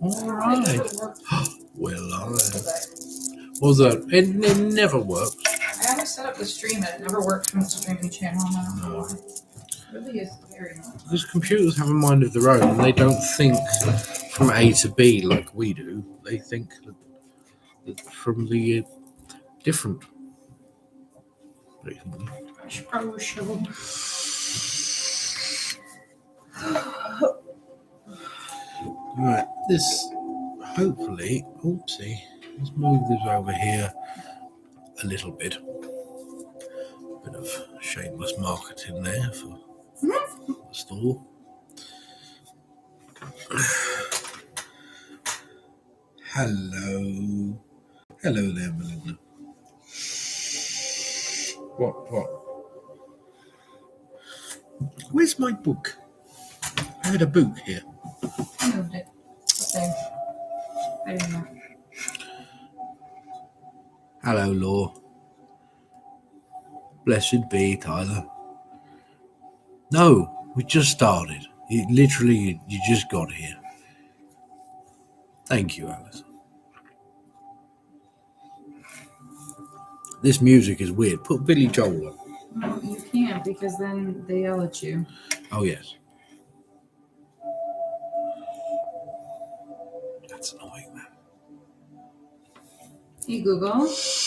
All right. Well, was that? It never works. I always set up the stream and it never worked from the streaming channel. I don't know why. It really is very annoying. Because computers have a mind of their own, and they don't think from A to B like we do. They think from the different. Right, this hopefully. Oopsie. Let's move this over here a little bit. Bit of shameless marketing there for the store. Hello there, Melinda. What? Where's my book? I had a book here. I moved it. Up there. I didn't know. Hello, Law. Blessed be, Tyler. No, we just started. You just got here. Thank you, Alice. This music is weird. Put Billy Joel on. No, you can't because then they yell at you. Oh, yes. That's annoying, man. Hey, Google. Next.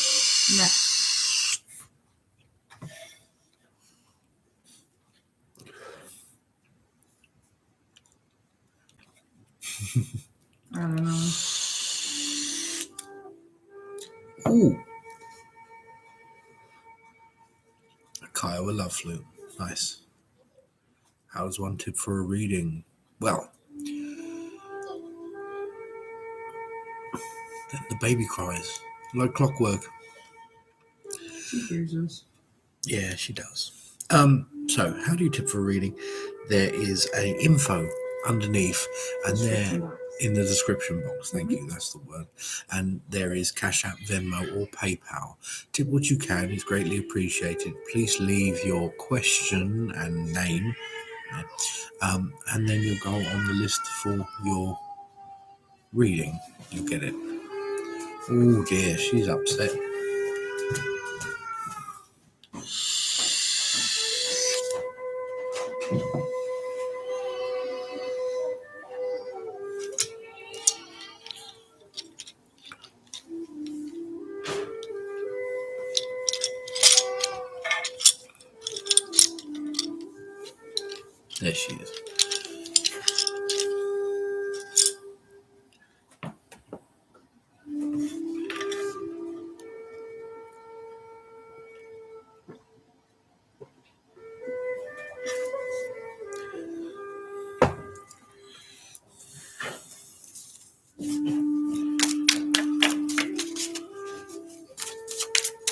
I don't know. Ooh. A Kiowa love flute. Nice. How's one tip for a reading? Well, the baby cries like clockwork. She hears us. Yeah, she does. So how do you tip for a reading? There is a info underneath, and there in the description box. Thank you, that's the word. And there is Cash App, Venmo, or PayPal. Tip what you can is greatly appreciated. Please leave your question and name, and then you'll go on the list for your reading. You'll get it. Oh dear, she's upset. There she is.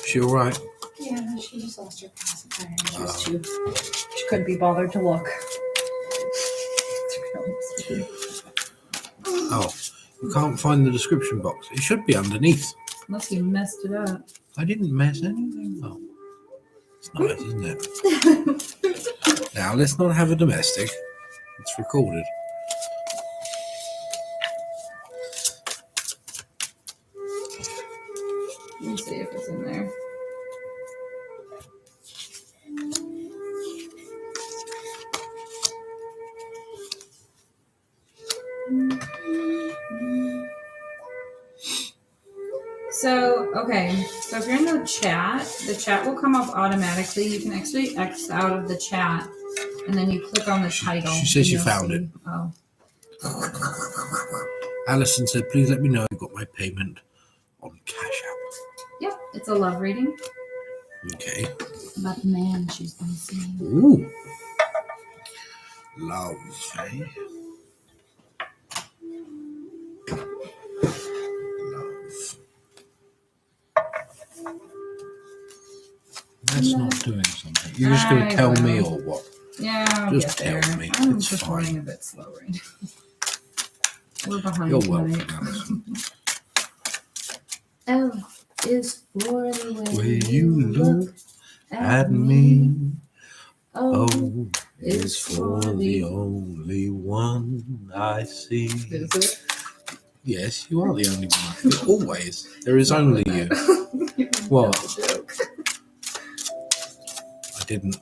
She all right? Yeah, she just lost her pacifier. She couldn't be bothered to look. Oh, you can't find the description box. It should be underneath. Unless you messed it up. I didn't mess anything up. It's nice, isn't it? Now, let's not have a domestic. It's recorded. Let me see if it's in there. So, okay. So if you're in the chat will come up automatically. You can actually X out of the chat, and then you click on the title. She says you found it. Oh. Alison said, please let me know you got my payment on Cash App. Yep, it's a love reading. Okay. About the man she's been seeing. Ooh. Love, eh? Love. That's not doing something. You're just going to tell me or what? Yeah, I'll just get tell there. me. I'm It's just fine. running a bit slow right now. We're behind You're tonight. welcome, Alison. L is for the way Where you look at me. O is for the only one I see. Is it? Yes, you are the only one. Always. There is only you. What? Joke. I didn't.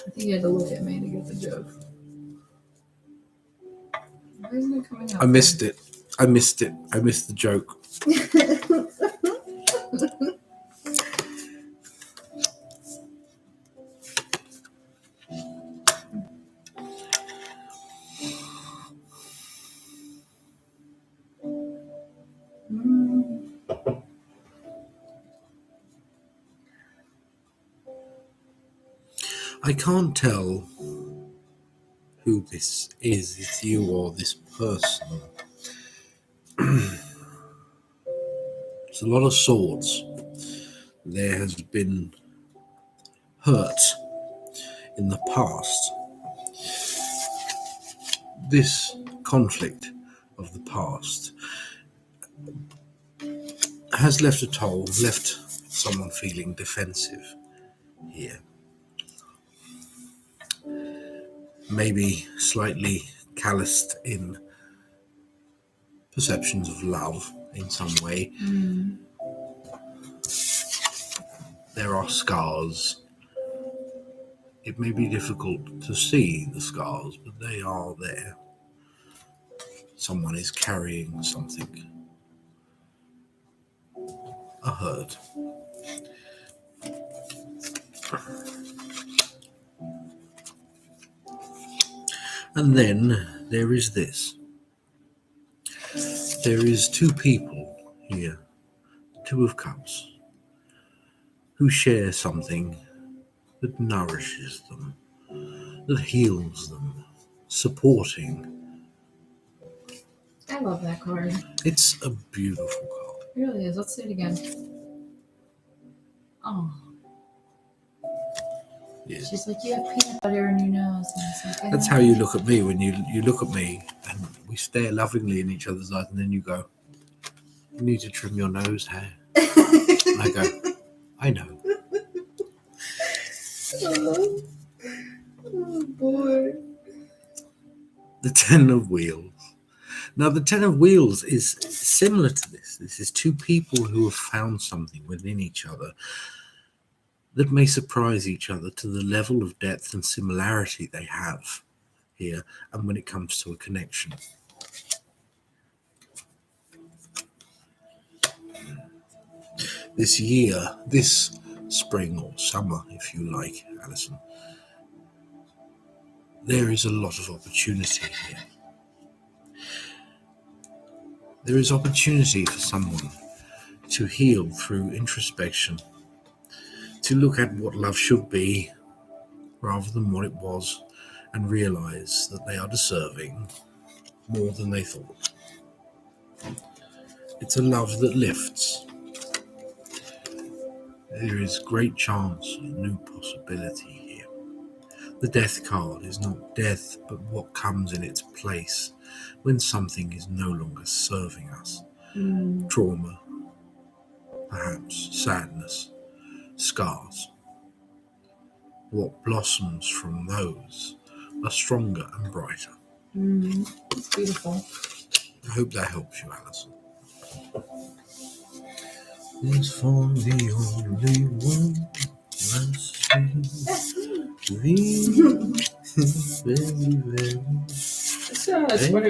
I think you had to look at me to get the joke. Why isn't it coming out? I missed it. I missed the joke. I can't tell who this is. It's you or this person. It's a lot of swords. There has been hurt in the past. This conflict of the past has left a toll, left someone feeling defensive here. Maybe slightly calloused in perceptions of love in some way. There are scars. It may be difficult to see the scars, but they are there. Someone is carrying something. A hurt. And then there is this. There is two people here, two of cups, who share something that nourishes them, that heals them, supporting. I love that card. It's a beautiful card. It really is. Let's see it again. Oh. Yeah. She's like, you have peanut butter in your nose. And I was like, That's how you look at me when you look at me and we stare lovingly in each other's eyes, and then you go, you need to trim your nose hair. And I go, I know. Oh boy. The Ten of Wheels. Now, the Ten of Wheels is similar to this. This is two people who have found something within each other that may surprise each other to the level of depth and similarity they have here, and when it comes to a connection. This year, this spring or summer, if you like, Alison, there is a lot of opportunity here. There is opportunity for someone to heal through introspection, to look at what love should be rather than what it was, and realize that they are deserving more than they thought. It's a love that lifts. There is great chance of new possibility here. The Death card is not death, but what comes in its place when something is no longer serving us. Trauma, perhaps sadness, scars. What blossoms from those are stronger and brighter. It's beautiful. I hope that helps you, Alison. It's for the only one It's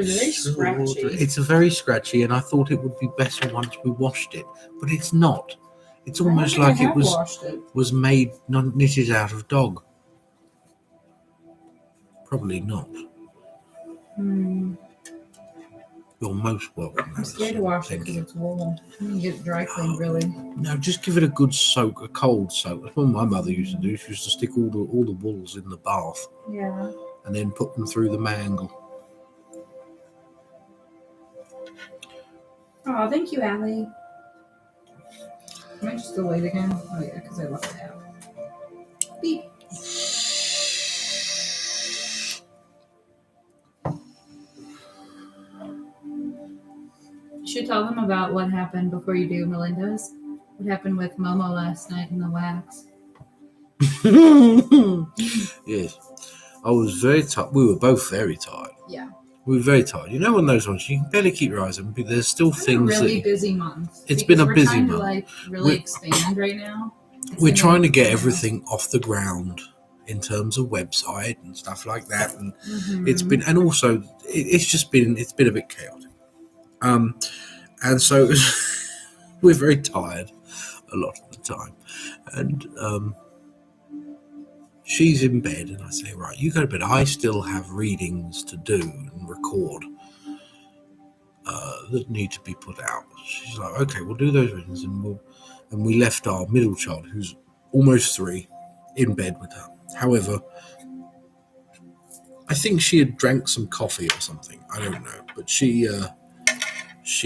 very scratchy. It's a very scratchy, and I thought it would be better once we washed it, but it's not. It's almost like it was made, knitted out of dog. Probably not. You're most welcome. I'm scared to wash it because it's wool. You can get it dry cleaned, really. No, just give it a good soak, a cold soak. That's what my mother used to do. She used to stick all the wools in the bath. Yeah. And then put them through the mangle. Oh, thank you, Allie. Can I just delete again? Oh yeah, because I love the app. Beep. You should tell them about what happened before you do Melinda's. What happened with Momo last night in the wax. Yes. I was very tired. We were both very tired. Yeah. We're very tired. You know, on those ones, you can barely keep your eyes open, but there's still things a really that... busy month. It's been a we're busy trying month. To, like, really expand right now. We're trying to get everything off the ground in terms of website and stuff like that, and it's been, and also it's been a bit chaotic. And so we're very tired a lot of the time, and she's in bed, and I say, right, you go to bed. I still have readings to do and record that need to be put out. She's like, okay, we'll do those readings, and we left our middle child, who's almost 3, in bed with her. However, I think she had drank some coffee or something. I don't know, but she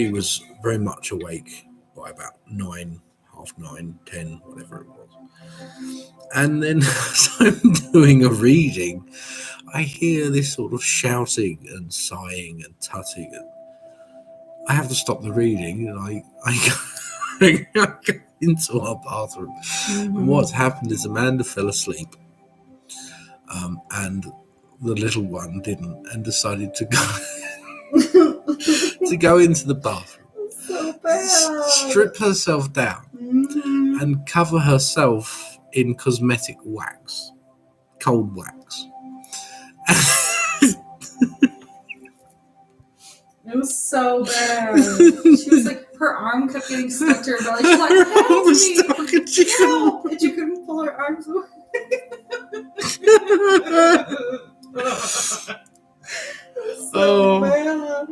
was very much awake by about 9, half 9, 10, whatever it was. And then as I'm doing a reading, I hear this sort of shouting and sighing and tutting, and I have to stop the reading, and I go into our bathroom. And what's happened is Amanda fell asleep, and the little one didn't, and decided to go into the bathroom, so bad. strip herself down, and cover herself in cosmetic wax, cold wax. It was so bad. She was like, her arm kept getting stuck to her belly. She's like, help me! Stuck and she Help! And she couldn't pull her arms away. So bad.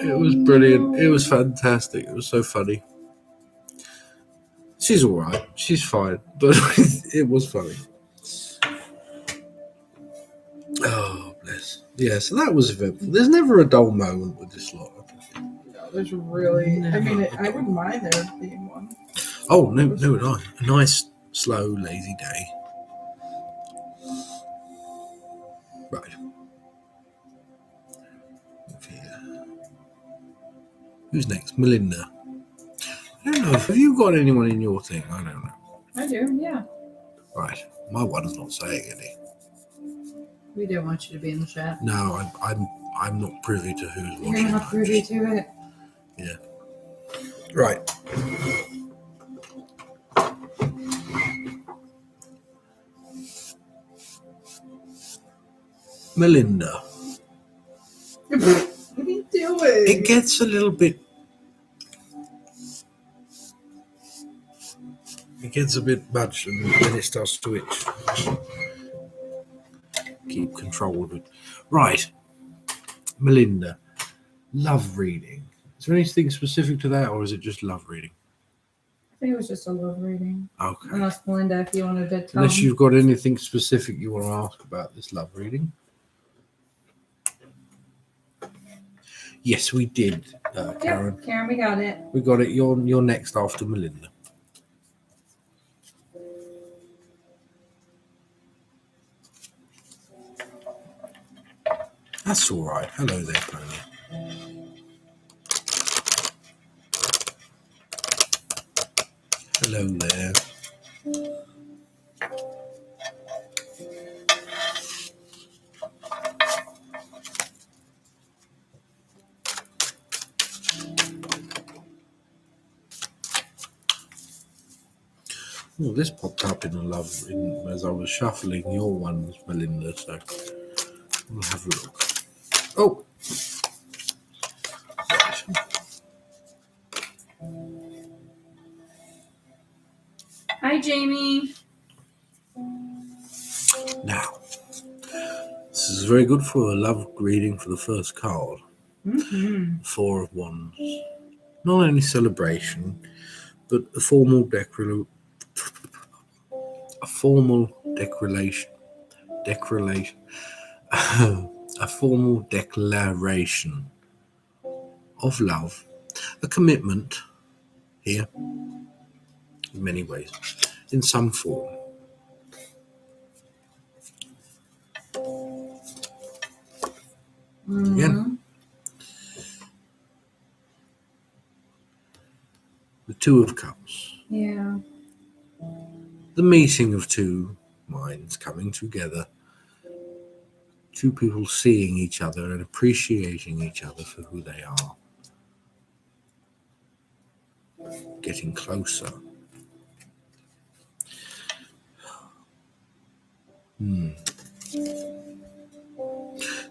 It was brilliant. No. It was fantastic. It was so funny. She's all right. She's fine. But it was funny. Oh, bless. Yeah, so that was eventful. There's never a dull moment with this lot. No, there's really... I mean, I wouldn't mind there being one. Oh, no, a nice, slow, lazy day. Right. Okay. Who's next? Melinda. I don't know. Have you got anyone in your thing? I don't know. I do, yeah. Right. My one's not saying any. We don't want you to be in the chat. No, I'm not privy to who's watching. You're not privy to it. Yeah. Right. Melinda. What are you doing? It gets a little bit... It gets a bit much, and then it starts to itch. Keep control of it. Right. Melinda. Love reading. Is there anything specific to that, or is it just love reading? I think it was just a love reading. Okay. Unless, Melinda, if you wanted to tell Unless you've got anything specific you want to ask about this love reading. Yes, we did, Karen. Yep, Karen, we got it. We got it. You're next after Melinda. That's all right. Hello there, Pony. Hello there. Oh, this popped up in as I was shuffling your ones, Melinda, so we'll have a look. Oh! Hi, Jamie. Now, this is very good for a love reading for the first card. 4 of Wands. Not only celebration, but a formal declaration of love, a commitment here in many ways, in some form. Again, the 2 of Cups. Yeah. The meeting of 2 minds coming together two people seeing each other and appreciating each other for who they are, getting closer.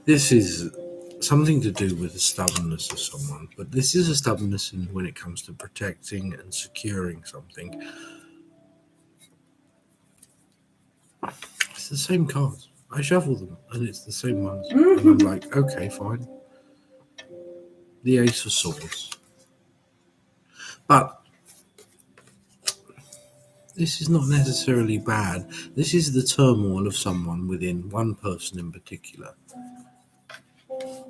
This is something to do with the stubbornness of someone, but this is a stubbornness when it comes to protecting and securing something. It's the same cards. I shuffle them and it's the same ones. And I'm like, okay, fine. The Ace of Swords. But this is not necessarily bad. This is the turmoil of someone within one person in particular.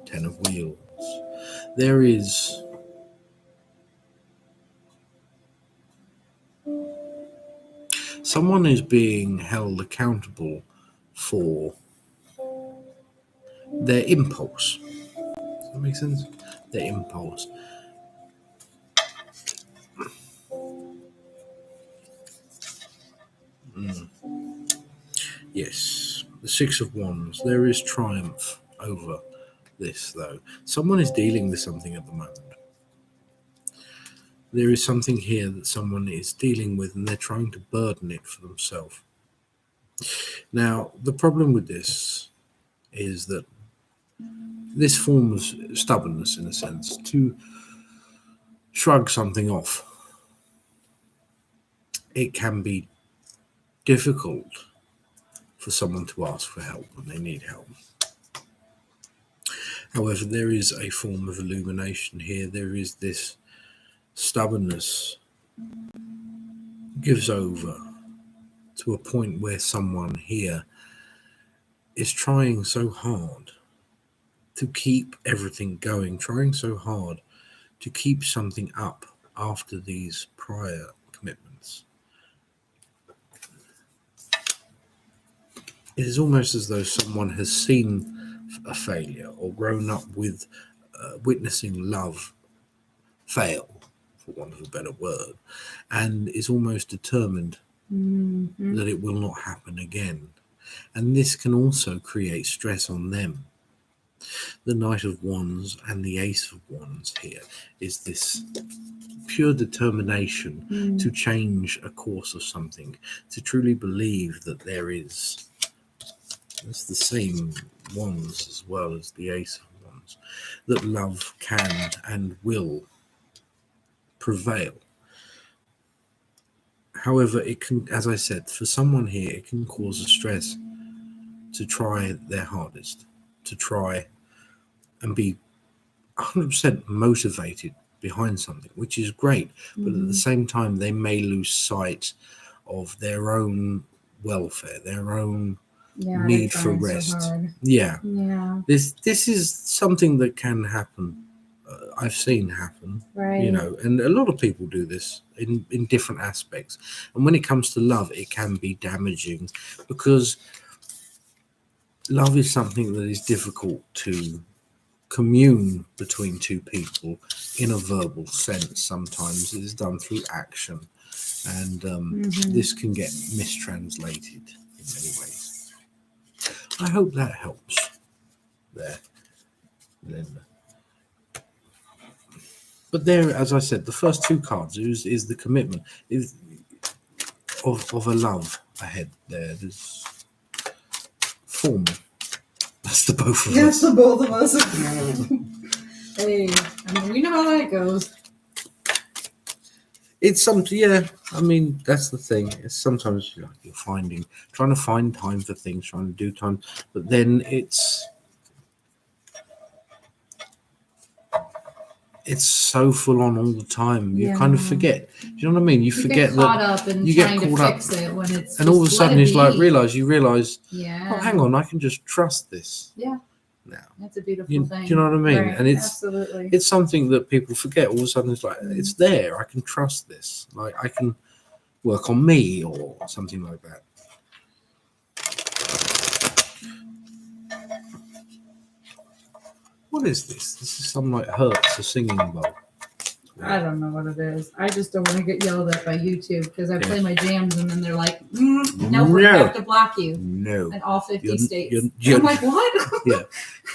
Ten of Wheels. There is someone is being held accountable for their impulse. Does that make sense? Their impulse. Yes, the Six of Wands. There is triumph over this, though. Someone is dealing with something at the moment. There is something here that someone is dealing with, and they're trying to burden it for themselves. Now, the problem with this is that this form of stubbornness, in a sense, to shrug something off, it can be difficult for someone to ask for help when they need help. However, there is a form of illumination here. There is this stubbornness gives over to a point where someone here is trying so hard to keep everything going, trying so hard to keep something up after these prior commitments. It is almost as though someone has seen a failure or grown up with witnessing love fail, for want of a better word, and is almost determined that it will not happen again. And this can also create stress on them. The Knight of Wands and the Ace of Wands here is this pure determination to change a course of something, to truly believe that there is, it's the same wands as well as the Ace of Wands, that love can and will prevail. However, it can, as I said, for someone here, it can cause a stress to try their hardest, to try and be 100% motivated behind something, which is great. But at the same time, they may lose sight of their own welfare, their own need for rest. So yeah. This is something that can happen. I've seen happen, right. You know, and a lot of people do this in different aspects. And when it comes to love, it can be damaging because love is something that is difficult to commune between two people in a verbal sense. Sometimes it is done through action, and this can get mistranslated in many ways. I hope that helps there, Linda. But there, as I said, the first two cards is the commitment of a love ahead there. There's form. That's the both of us. Yes, the both of us. Hey, I mean, we know how that goes. It's something, yeah. I mean, that's the thing. It's sometimes you're trying to find time for things, trying to do time, but then it's so full on all the time. You kind of forget. Do you know what I mean? You forget get caught up and trying to fix it when it's. And all of a sudden, it's like you realize. Yeah. Oh, hang on! I can just trust this. Yeah. Now. That's a beautiful thing. Do you know what I mean? Right. And Absolutely. It's something that people forget. All of a sudden, it's like it's there. I can trust this. Like I can work on me or something like that. What is this? This is some like Hertz, a singing bowl. I don't know what it is. I just don't want to get yelled at by YouTube because I play my jams and then they're like, no, we're going to have to block you. No. In all 50 states. You're I'm like, what? Yeah.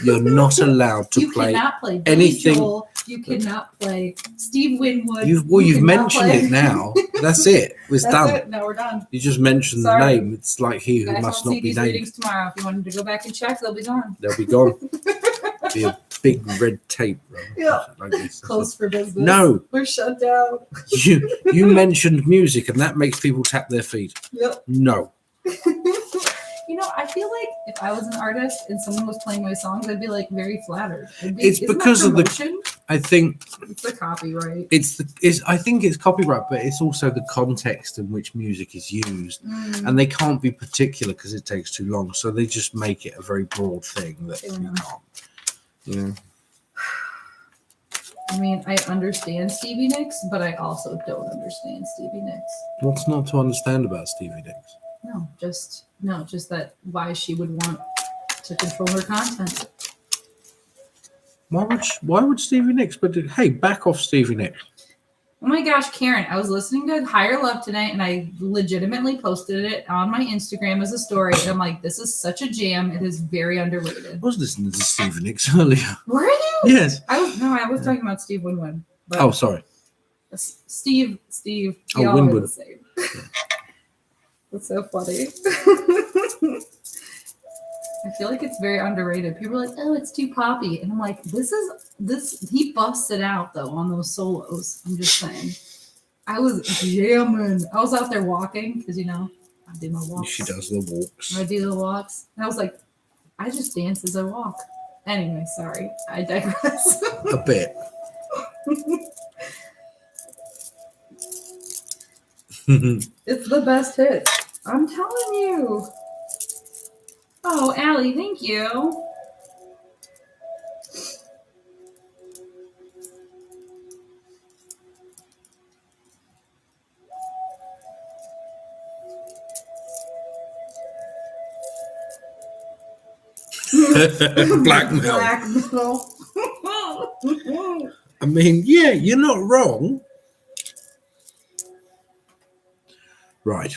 You're not allowed to play cannot play Billy anything. Joel. You cannot play Steve Winwood. You've mentioned it now. That's it. It's That's done. it. No, we're done. You just mentioned the name. It's like he who must not be these named. readings tomorrow. If you wanted to go back and check, they'll be gone. They'll be gone. Be a big red tape. Yeah. Like this. Closed for business. No. We're shut down. You mentioned music and that makes people tap their feet. Yep. No. You know, I feel like if I was an artist and someone was playing my songs, I'd be like very flattered. It's because of the. I think it's the copyright. I think it's copyright, but it's also the context in which music is used, and they can't be particular because it takes too long. So they just make it a very broad thing that you can't. You know. I mean, I understand Stevie Nicks, but I also don't understand Stevie Nicks. What's not to understand about Stevie Nicks? Just that why she would want to control her content. Why would Stevie Nicks? But hey, back off Stevie Nicks. Oh my gosh, Karen, I was listening to Higher Love tonight and I legitimately posted it on my Instagram as a story. And I'm like, this is such a jam. It is very underrated. I was listening to Stevie Nicks earlier. Were you? Yes. I was talking about Steve Winwood. Oh, sorry. Steve. Oh, Winwood. That's so funny. I feel like it's very underrated. People are like, oh, it's too poppy. And I'm like, he busts it out though on those solos. I'm just saying. I was jamming. I was out there walking because, I do my walks. She does the walks. I do the walks. And I was like, I just dance as I walk. Anyway, sorry. I digress. A bit. It's the best hit. I'm telling you. Oh, Allie, thank you. Blackmail. I mean, yeah, you're not wrong. Right.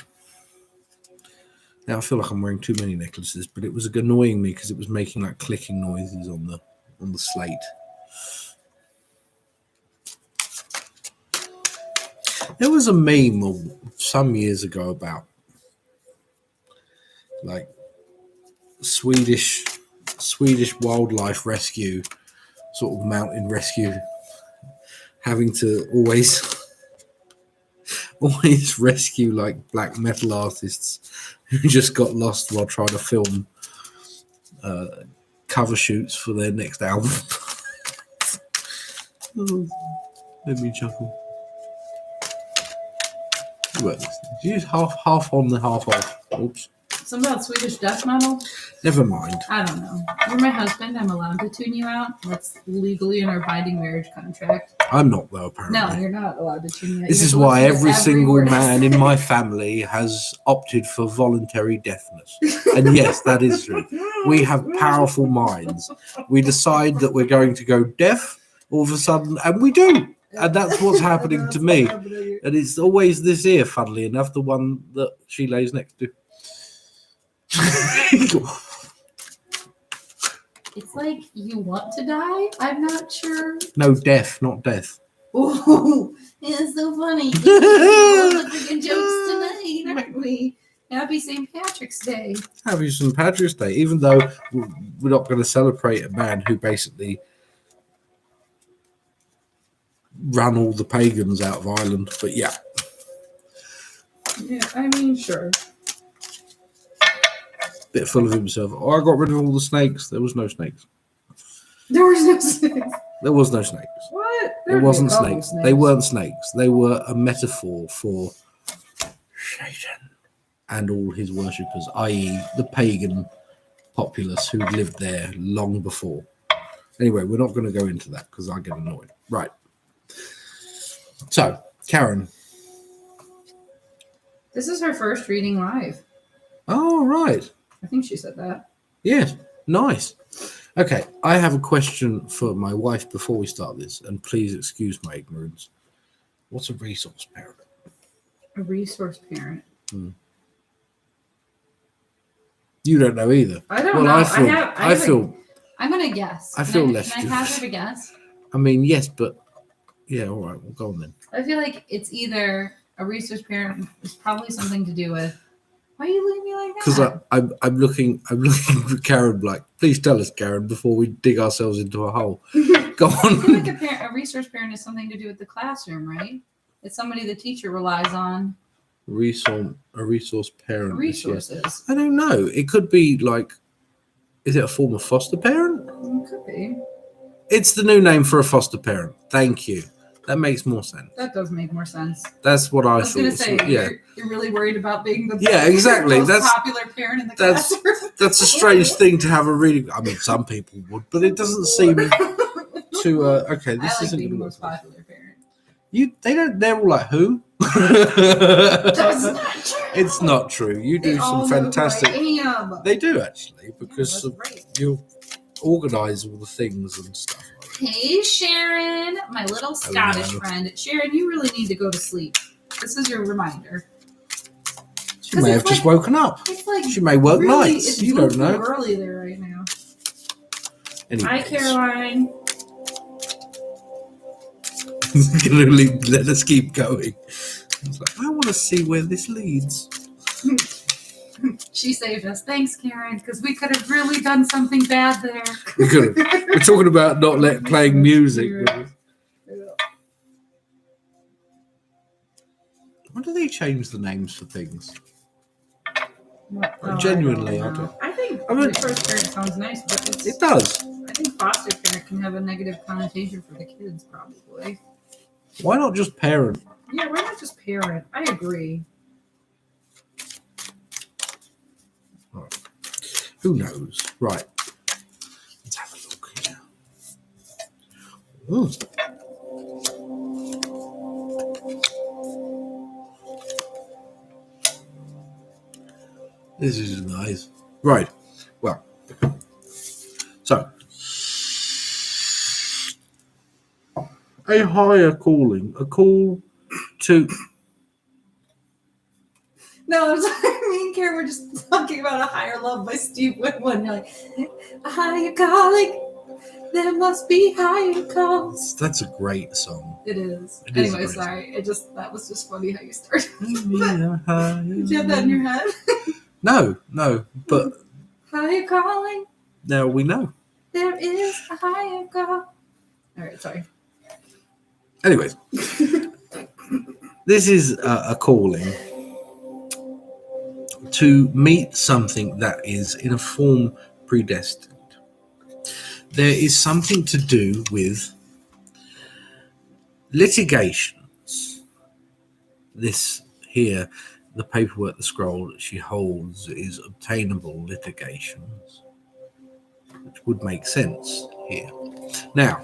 Now I feel like I'm wearing too many necklaces, but it was annoying me because it was making like clicking noises on the slate. There was a meme some years ago about like Swedish wildlife rescue, sort of mountain rescue, having to always rescue like black metal artists who just got lost while trying to film cover shoots for their next album. Oh, let me chuckle. You half on the half off. Oops. Something about Swedish death metal? Never mind. I don't know. You're my husband. I'm allowed to tune you out. That's legally in our binding marriage contract. I'm not, though, apparently. No, you're not allowed to tune you out. This is why every single man in my family has opted for voluntary deafness. And yes, that is true. We have powerful minds. We decide that we're going to go deaf all of a sudden, and we do. And that's what's happening to me. And it's always this ear, funnily enough, the one that she lays next to. It's like you want to die? I'm not sure. No, deaf, not death. Oh, it's so funny. We're freaking jokes tonight, aren't we? Happy St. Patrick's Day. Happy St. Patrick's Day, even though we're not going to celebrate a man who basically ran all the pagans out of Ireland. But yeah. Yeah, I mean, sure. Bit full of himself. Oh, I got rid of all the snakes. There was no snakes. There was no snakes. There was no snakes. What? It wasn't snakes. They weren't snakes. They were a metaphor for Satan and all his worshippers, i.e. the pagan populace who lived there long before. Anyway, we're not going to go into that because I get annoyed. Right. So, Karen. This is her first reading live. Oh, right. I think she said that. Yes. Nice. Okay, I have a question for my wife before we start this, and please excuse my ignorance. What's a resource parent? A resource parent. You don't know either. I don't Well, know. I feel. I'm gonna guess. I feel left. Can I hazard a guess? I mean, yes, but yeah, all right, we'll go on then. I feel like it's either a resource parent. It's probably something to do with. Why are you looking at me like that? Because I'm looking for Karen. Like, please tell us, Karen, before we dig ourselves into a hole. Go on. I feel like a resource parent is something to do with the classroom, right? It's somebody the teacher relies on. A resource parent. Resources. I don't know. It could be like, is it a form of foster parent? It could be. It's the new name for a foster parent. Thank you. That makes more sense. That does make more sense. That's what I was thought. going to say, yeah. You're really worried about being the exactly. most That's popular parent in the classroom. That's a strange thing to have a reading. I mean, some people would, but it doesn't seem to. Okay, this I like isn't being the going to most popular parent. They don't. They're all like who? That's not true. It's not true. You do some fantastic. They do actually because you organise all the things and stuff. Hey Sharon, my little Scottish friend. Sharon, you really need to go to sleep. This is your reminder. She may have just woken up. It's like she may work really, nights. You don't know. It's early there right now. Anyways. Hi Caroline. Gonna let us keep going. I want to see where this leads. She saved us. Thanks, Karen, because we could have really done something bad there. We're talking about not playing music. Why do they change the names for things? Genuinely, I don't. I think resource parent sounds nice, but it does. I think foster parent can have a negative connotation for the kids, probably. Why not just parent? Yeah, why not just parent? I agree. Right. Who knows? Right. Let's have a look here. Ooh. This is nice. Right. Well. So. A higher calling. A call to... No, I'm sorry. Me and Karen were just talking about A Higher Love by Steve Winwood. You're like, a higher calling, there must be higher calls. That's a great song. It is. Anyway, sorry. That was just funny how you started. Did you have that in your head? No, but... Higher calling. Now we know. There is a higher call. All right, sorry. Anyways, this is a calling to meet something that is in a form predestined. There is something to do with litigations. This here, the paperwork, the scroll that she holds is obtainable litigations, which would make sense here. Now,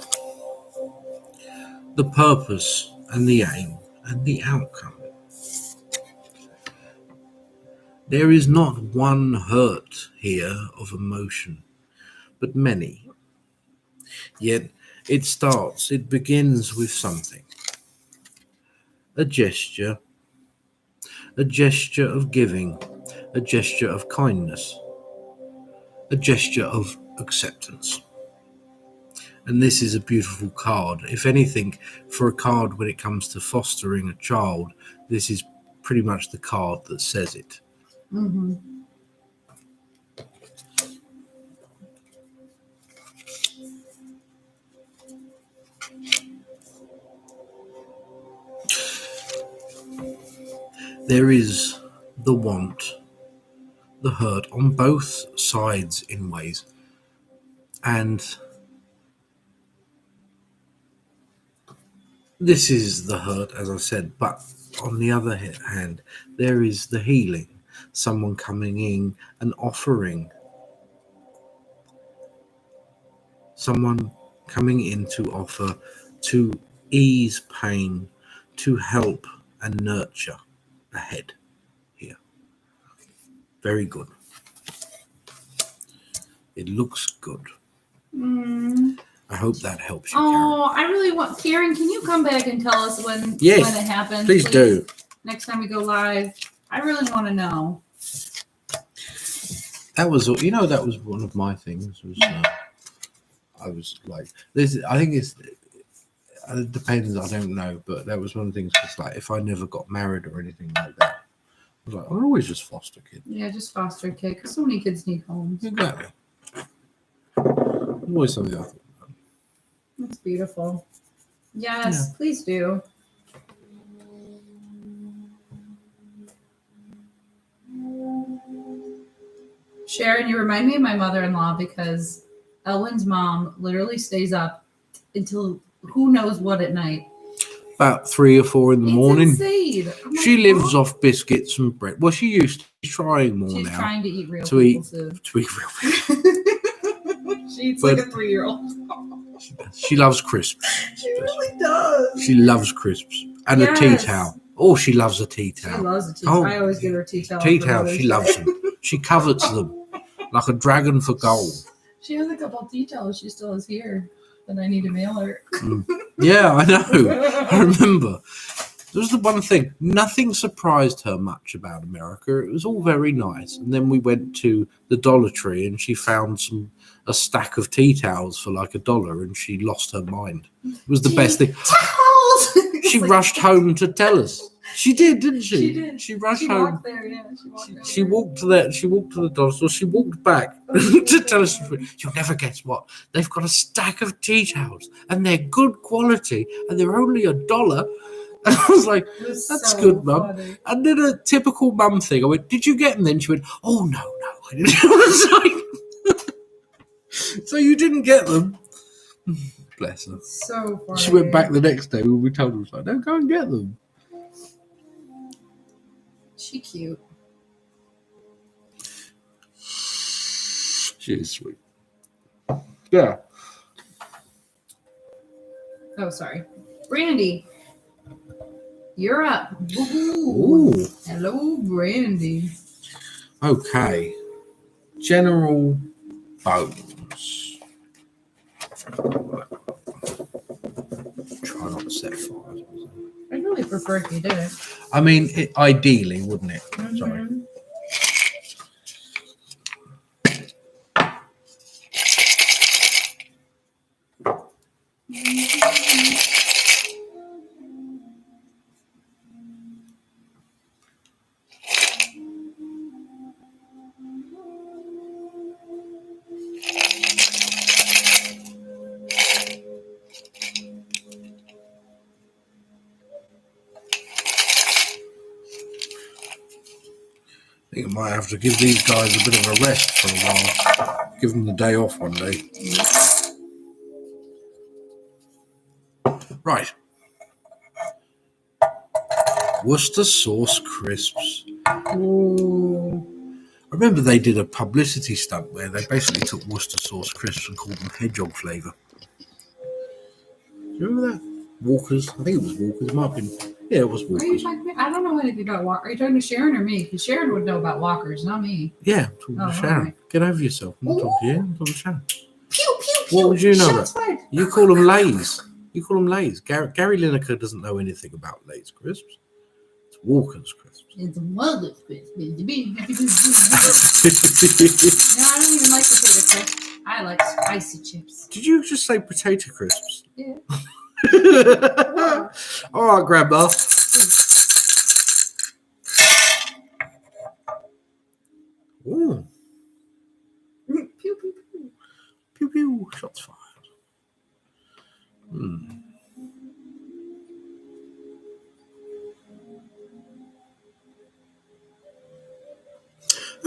the purpose and the aim and the outcome. There is not one hurt here of emotion, but many. Yet it begins with something. A gesture of giving, a gesture of kindness, a gesture of acceptance. And this is a beautiful card. If anything, for a card when it comes to fostering a child, this is pretty much the card that says it. Mm-hmm. There is the want, the hurt on both sides in ways. And this is the hurt, as I said, but on the other hand, there is the healing. Someone coming in and offering. Someone coming in to offer to ease pain, to help and nurture ahead here. Very good. It looks good. I hope that helps you, Oh, I really want Karen. Can you come back and tell us when Yes, it happens? please do. Next time we go live, I really want to know. That was one of my things. Was I was like, this. I think it depends. I don't know, but that was one of the things. It's like if I never got married or anything like that, I was like, I'll always just foster kid. Yeah, just foster kid because so many kids need homes. Exactly. Always something I thought. That's beautiful. Yes, please do. Sharon, you remind me of my mother-in-law because Elwyn's mom literally stays up until who knows what at night. About 3 or 4 in the morning. Insane. She lives off biscuits and bread. Well, she used to. She's trying more She's now. trying to eat real to eat food. To eat real food. She eats like a 3-year-old. She loves crisps. She really does. She loves crisps and a tea towel. Oh, she loves a tea towel. She loves a tea towel. I always get her tea towel. Tea towel. She loves them. She covets them like a dragon for gold. She has a couple tea towels she still has here that I need to mail her. Yeah, I know. I remember. There was the one thing. Nothing surprised her much about America. It was all very nice. And then we went to the Dollar Tree and she found a stack of tea towels for like $1 and she lost her mind. It was the best thing. Towels! She rushed home to tell us. She did, didn't she? She did. She rushed she home. Walked there, yeah. She walked to the dollar store. She walked back to tell us. You'll never guess what. They've got a stack of tea towels, and they're good quality, and they're only $1. And I was like, "That's so good, Mum." And then a typical mum thing. I went, "Did you get them?" Then she went, "Oh no, I didn't." I was like, "So you didn't get them?" Bless her. So funny. She went back the next day when we told her, "Like, no, go and get them." She cute. She is sweet. Yeah. Oh, sorry. Brandy, you're up. Ooh. Hello, Brandy. Okay. General bones. Try not to set fires. I really prefer if you did it. I mean, ideally, wouldn't it? Mm-hmm. Sorry. I think I might have to give these guys a bit of a rest for a while. Give them the day off one day. Right. Worcester sauce crisps. Ooh. I remember they did a publicity stunt where they basically took Worcester sauce crisps and called them hedgehog flavour. Do you remember that? Walker's. I think it was Walker's. It might have been. Yeah, it was Walker's. Are you talking to me? I don't know anything about Walker. Are you talking to Sharon or me? Because Sharon would know about Walkers, not me. Yeah, I'm talking to Sharon. Right. Get over yourself. I'm not talking to you. I'm talking to Sharon. Pew, pew, pew. What would you know Shots about? fired. You call them Lay's. You call them Lay's. Gary Lineker doesn't know anything about Lay's crisps. It's Walker's crisps. It's Walker's crisps. No, I don't even like potato crisps. I like spicy chips. Did you just say potato crisps? Yeah. All right, Grandma. Ooh. Pew, pew, pew. Pew pew. Shots fired.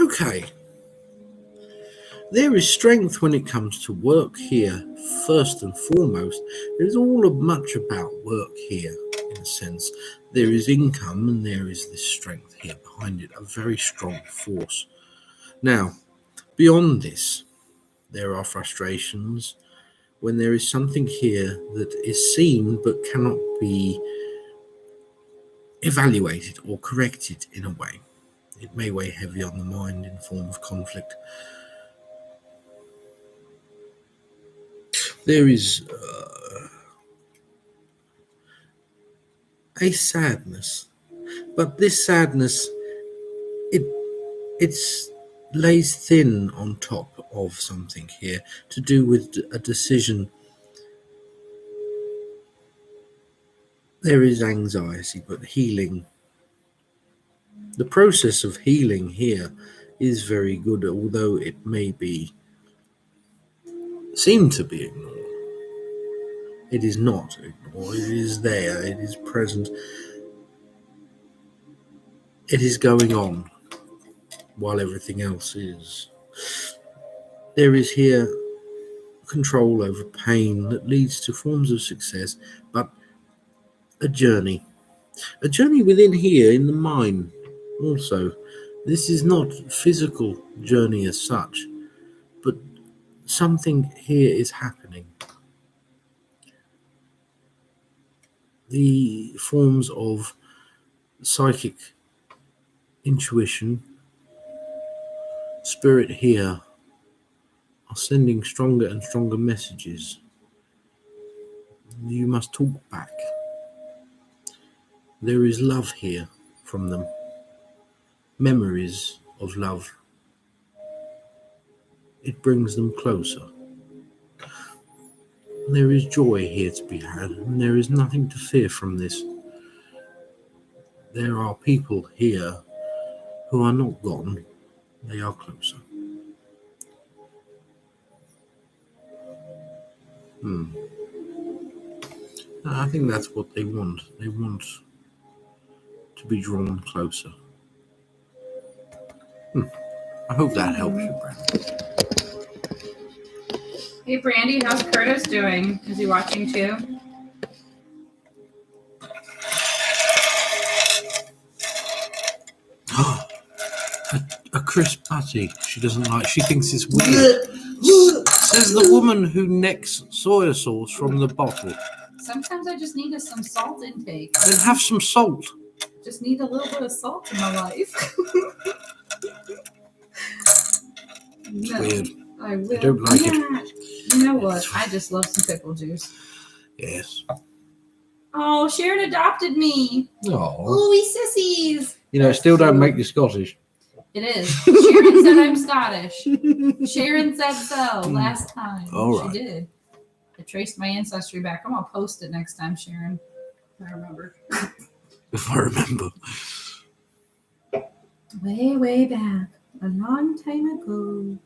Okay. There is strength when it comes to work here, first and foremost. There's all of much about work here, in a sense. There is income and there is this strength here behind it, a very strong force. Now, beyond this, there are frustrations when there is something here that is seen but cannot be evaluated or corrected in a way. It may weigh heavy on the mind in form of conflict. There is a sadness, but this sadness, it's lays thin on top of something here to do with a decision. There is anxiety, but healing. The process of healing here is very good, although it may be seem to be ignored. It is not ignored. It is there. It is present. It is going on while everything else is. There is here control over pain that leads to forms of success, but a journey. A journey within here in the mind also. This is not physical journey as such, but something here is happening. The forms of psychic intuition, spirit here are sending stronger and stronger messages. You must talk back. There is love here from them. Memories of love. It brings them closer. There is joy here to be had, and there is nothing to fear from this. There are people here who are not gone, they are closer. I think that's what they want. They want to be drawn closer. I hope that helps you, Brandy. Hey, Brandy, how's Curtis doing? Is he watching too? A crisp patty. She doesn't like. She thinks it's weird. Says the woman who necks soy sauce from the bottle. Sometimes I just need some salt intake. Then have some salt. Just need a little bit of salt in my life. It's No, weird. I will. I don't like it. You know what? I just love some pickle juice. Yes. Oh, Sharon adopted me. Oh. Ooh, sissies. You know, it still don't make you Scottish. It is. Sharon said I'm Scottish. Sharon said so last time. All right. She did. I traced my ancestry back. I'm going to post it next time, Sharon. If I remember. If I remember. Way, way back. A long time ago.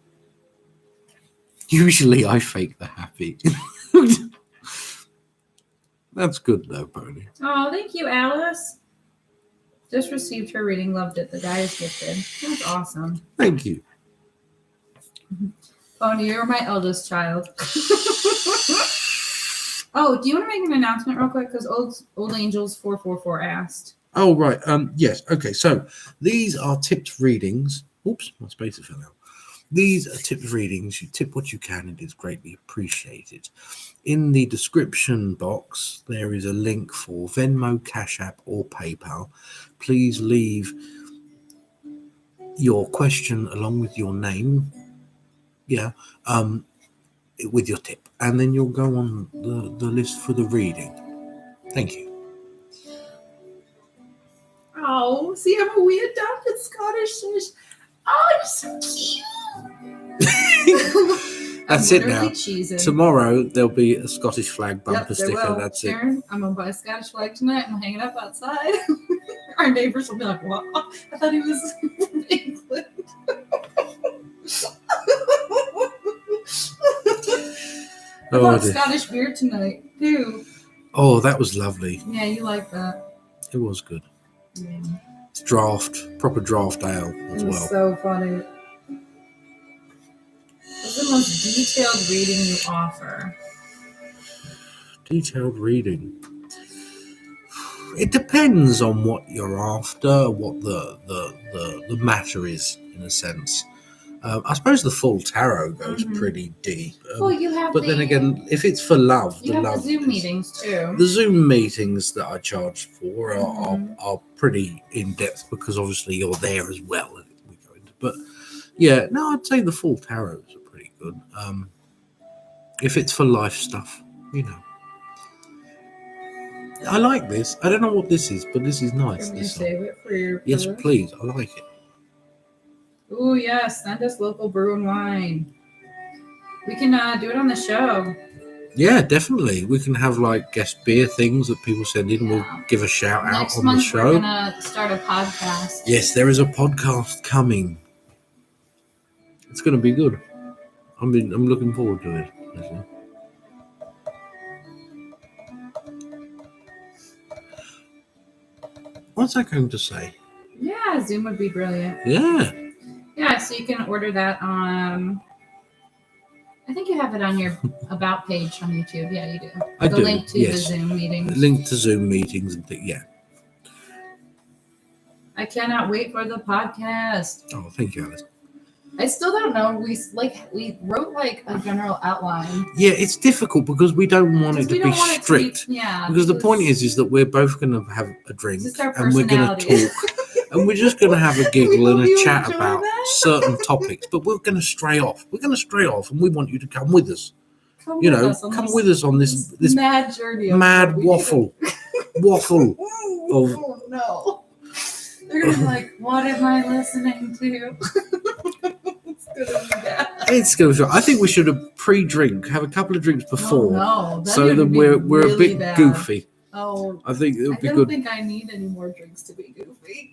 Usually I fake the happy. That's good though, Pony. Oh, thank you, Alice. Just received her reading. Loved it. The guy is gifted. That's awesome. Thank you. Pony, you're my eldest child. Oh, do you want to make an announcement real quick? Because Old Angels 444 asked. Oh, right. Yes. Okay. So these are tipped readings. Oops, my spacer fell out. These are tipped readings. You tip what you can. It is greatly appreciated. In the description box, there is a link for Venmo, Cash App, or PayPal. Please leave your question along with your name. Yeah. With your tip. And then you'll go on the list for the reading. Thank you. Oh, see, I'm a wee adopted Scottish fish. Oh, you're so cute. That's it now. Cheesing. Tomorrow there'll be a Scottish flag bumper Yep, sticker. will. That's Sharon, it. I'm gonna buy a Scottish flag tonight and hang it up outside. Our neighbors will be like, "What? I thought he was from England." I bought Scottish beer tonight too. Oh, that was lovely. Yeah, you like that. It was good. Yeah. It's proper draft ale as well. So funny. What's the most detailed reading you offer? Detailed reading. It depends on what you're after, what the matter is, in a sense. I suppose the full tarot goes pretty deep. Well, you have but then again, if it's for love, you have the Zoom meetings too. The Zoom meetings that I charge for are pretty in depth because obviously you're there as well. We go into, but yeah, no, I'd say the full tarots are pretty good. if it's for life stuff, you know. I like this. I don't know what this is, but this is nice. Can you This save it for your yes, purse? please. I like it. Ooh, yes. Send us local brew and wine. We can do it on the show. Yeah, definitely. We can have like guest beer things that people send in. Yeah. We'll give a shout out Next on the month, show. we're going to start a podcast. Yes, there is a podcast coming. It's going to be good. I'm looking forward to it. Actually. What's I going to say? Yeah, Zoom would be brilliant. Yeah. Yeah, so you can order that on. I think you have it on your About page on YouTube. Yeah, you do. I the do, link to yes. the Zoom meetings. Link to Zoom meetings and things. Yeah. I cannot wait for the podcast. Oh, thank you, Alice. I still don't know. We wrote like a general outline. Yeah, it's difficult because we don't want it to be strict. Because the point is that we're both going to have a drink and we're going to talk and we're just going to have a giggle and a chat about certain topics. But we're going to stray off. We're going to stray off, and we want you to come with us. Come with us on this mad journey, mad waffle of. Oh no! They're gonna be like, "What am I listening to?" It's gonna be. I think we should have pre-drink, have a couple of drinks before, so that we're really a bit bad. goofy. Oh, I think it would be I good. don't think I need any more drinks to be goofy.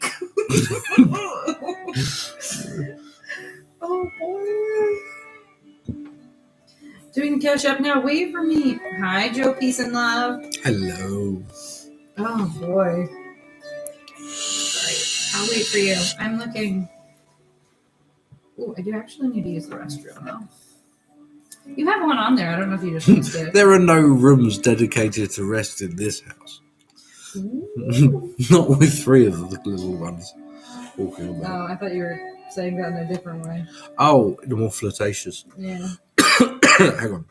Oh boy! Doing catch up now. Wait for me. Hi, Joe. Peace and love. Hello. Oh boy. Sorry. I'll wait for you. I'm looking. Oh, I do actually need to use the restroom though. You have one on there. I don't know if you just missed it. There are no rooms dedicated to rest in this house. Not with three of the little ones walking about. Oh, I thought you were saying that in a different way. Oh, the more flirtatious. Yeah. Hang on.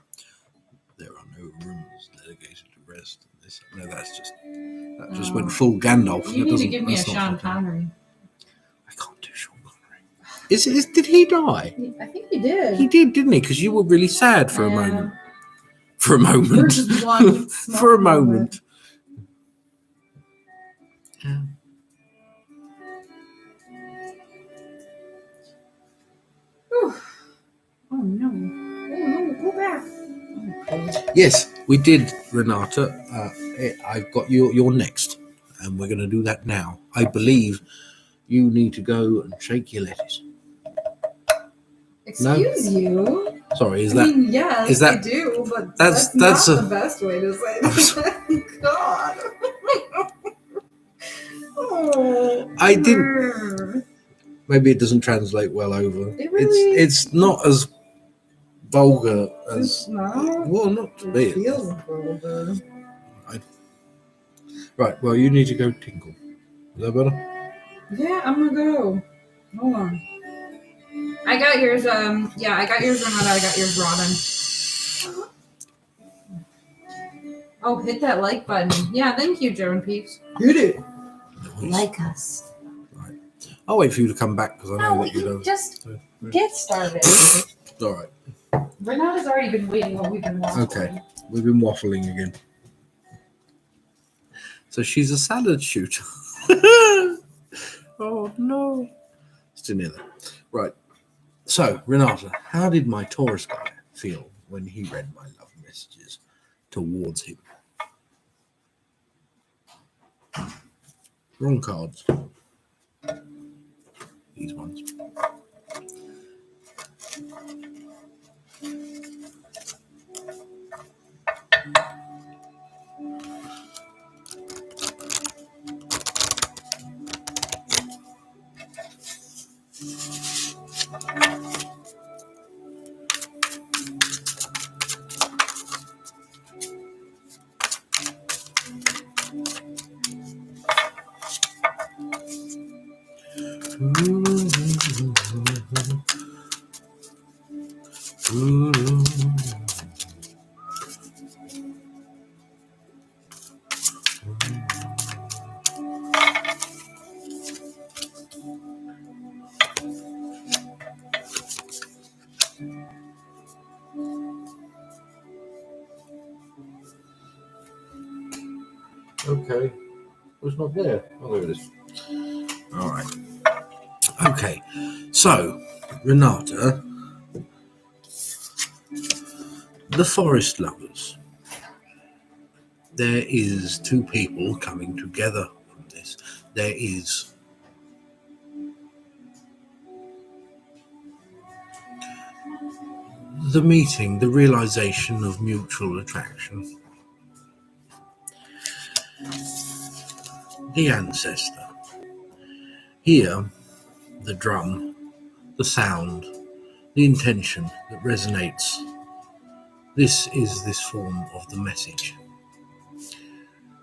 There are no rooms dedicated to rest in this. No, that just went full Gandalf. You need to give me a Sean Connery. I can't do Sean Connery. Did he die? I think he did. He did, didn't he? Because you were really sad for a moment. For a moment. You're just one for a moment. Yeah. Oh no. Oh no, go back. Okay. Yes, we did, Renata. I've got you're next. And we're going to do that now. I believe you need to go and shake your lettuce. Excuse you? Sorry, I mean, yes, I do, but that's not the best way to say that. God. Oh, I didn't. Maybe it doesn't translate well over. It's not as vulgar as. It's not? Well, not to me. It feels vulgar. Right, well, you need to go tinkle. Is that better? Yeah, I'm gonna go. Hold on. I got yours, yeah, I got yours, Renata. I got yours, Robin. Oh, hit that like button. Yeah, thank you, Joan Peeps. Hit it. Nice. Like us. Right. I'll wait for you to come back because I know that you don't. Just get started. All right. Renata's already been waiting while we've been waffling. Okay, we've been waffling again. So she's a salad shooter. Oh no. Still near there. Right. So, Renata, how did my Taurus guy feel when he read my love messages towards him? Wrong cards. These ones. Okay. It's not there. Oh, there it is. All right. Okay. So, Renata, the forest lovers. There is two people coming together from this. There is the meeting, the realization of mutual attraction. The ancestor. Here, the drum, the sound, the intention that resonates. This is this form of the message.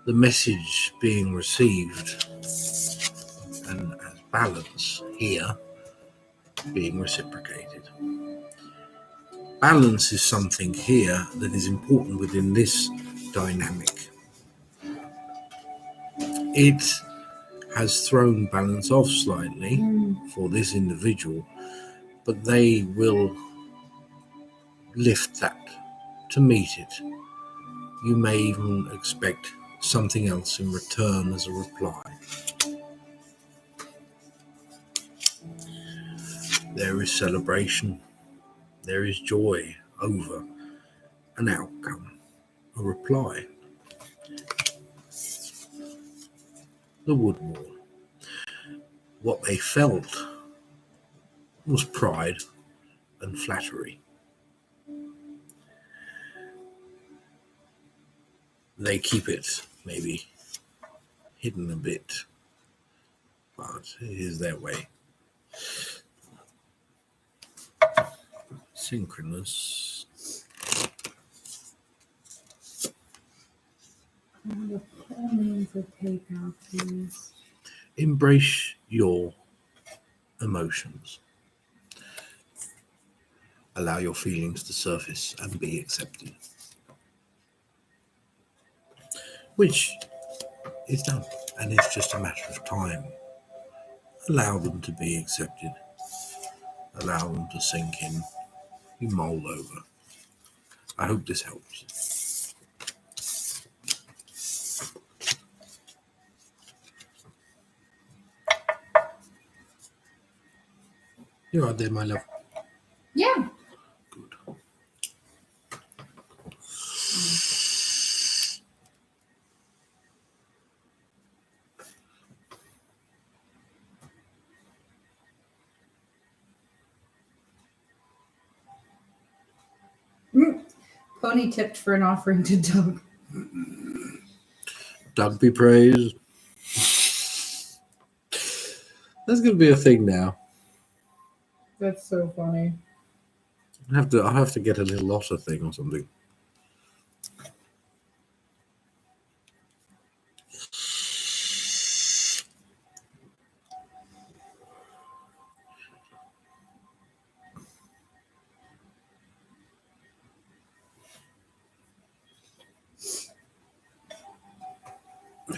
The message being received and as balance here being reciprocated. Balance is something here that is important within this dynamic. It has thrown balance off slightly for this individual, but they will lift that to meet it. You may even expect something else in return as a reply. There is celebration, there is joy over an outcome, a reply. The wood wall. What they felt was pride and flattery. They keep it maybe hidden a bit, but it is their way. Synchronous. The means of takeout, please. Embrace your emotions. Allow your feelings to surface and be accepted. Which is done, and it's just a matter of time. Allow them to be accepted. Allow them to sink in. You mull over. I hope this helps. You're right there, my love. Yeah. Good. Pony tipped for an offering to Doug. Doug be praised. That's going to be a thing now. That's so funny. I'll have to get a little otter thing or something.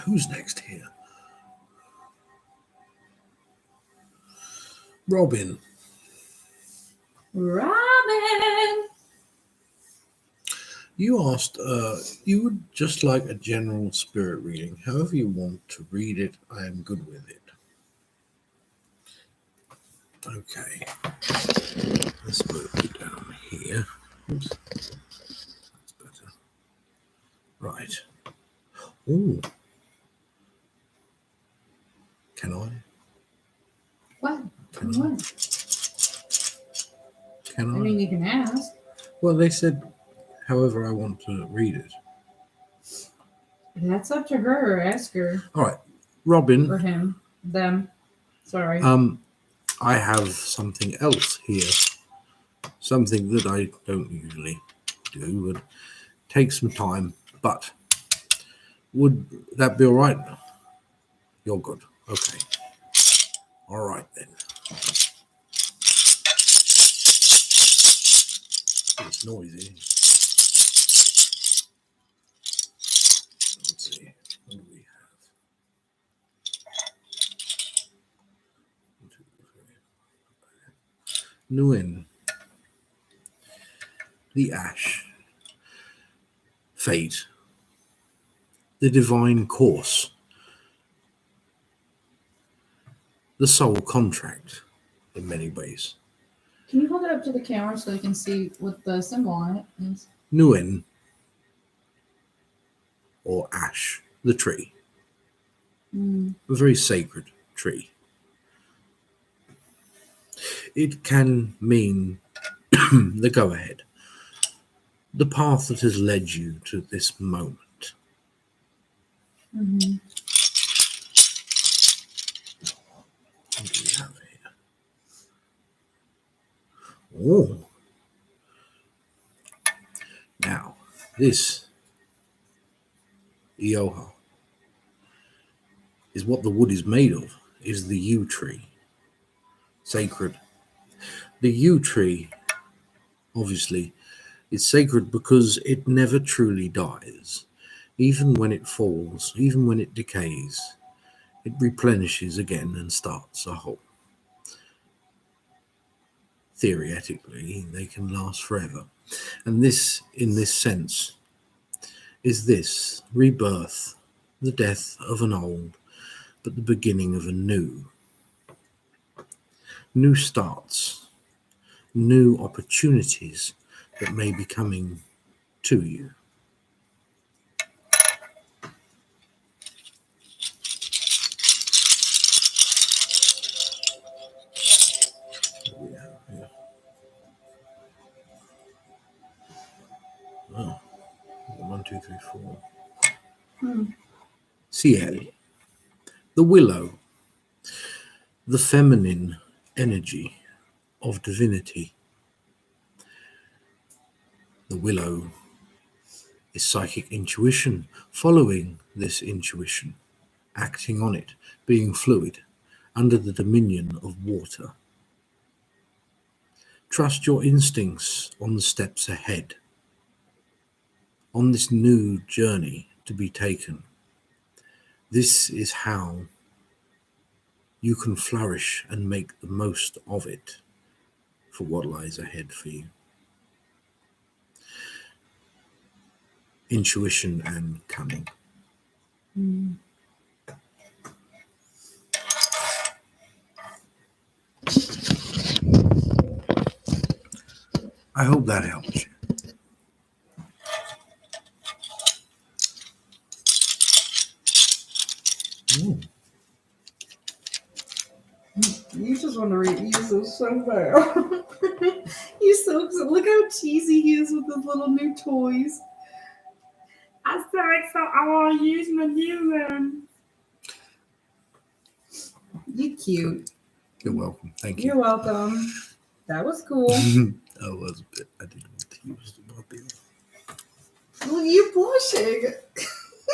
Who's next here? Robin. Robin! You asked, you would just like a general spirit reading. However you want to read it, I am good with it. Okay. Let's move it down here. Oops. That's better. Right. Ooh. Can I? What? Can What? Can I? I mean, you can ask. Well, they said however I want to read it. That's up to her. Ask her. All right. Robin. Or him. Them. Sorry. I have something else here. Something that I don't usually do, but take some time. But would that be all right? You're good. Okay. All right then. It's noisy. Let's see. What do we have? 1, 2, 3. Nguyen. The ash. Fate. the divine course, the soul contract in many ways. Can you hold it up to the camera so I can see what the symbol on it is? Nguyen, or ash, the tree. A very sacred tree. It can mean the go-ahead, the path that has led you to this moment. Mm-hmm. What do we have here? Oh. Now, this Ioha is what the wood is made of, is the yew tree. Sacred. The yew tree, obviously, is sacred because it never truly dies. Even when it falls, even when it decays, it replenishes again and starts a whole. Theoretically, they can last forever. And this, in this sense, is this rebirth, the death of an old, but the beginning of a new. New starts, new opportunities that may be coming to you. Yeah. Oh, 1, 2, 3, 4. Ciel, the willow, the feminine energy of divinity. The willow is psychic intuition, following this intuition, acting on it, being fluid, under the dominion of water. Trust your instincts on the steps ahead, on this new journey to be taken. This is how you can flourish and make the most of it for what lies ahead for you. Intuition and cunning. I hope that helps you. Ooh. You just want to read Jesus so bad. He's so look how cheesy he is with his little new toys. I want to use my new one. You cute. You're welcome. Thank you. You're welcome. That was cool. That was a bit. I didn't want to use the puppy. Well, you're blushing.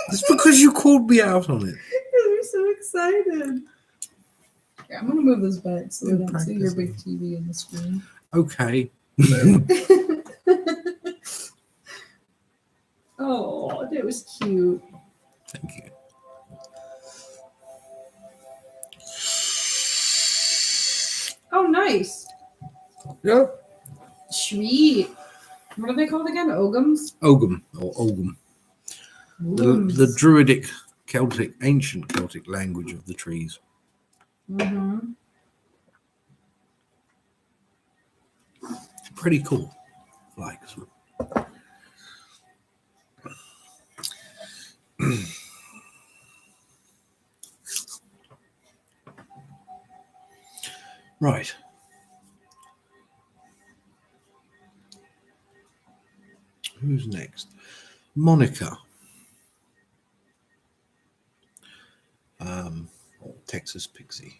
It's because you called me out on it. You're so excited. Okay, I'm gonna move this back so I don't see your big TV on the screen. Okay. Oh, that was cute. Thank you. Oh, nice. Yep. Sweet. What are they called again? Ogums? Ogum or Ogum. The druidic Celtic, ancient Celtic language of the trees. Mm-hmm. Pretty cool. Like. Right. Who's next? Monica. Or Texas Pixie.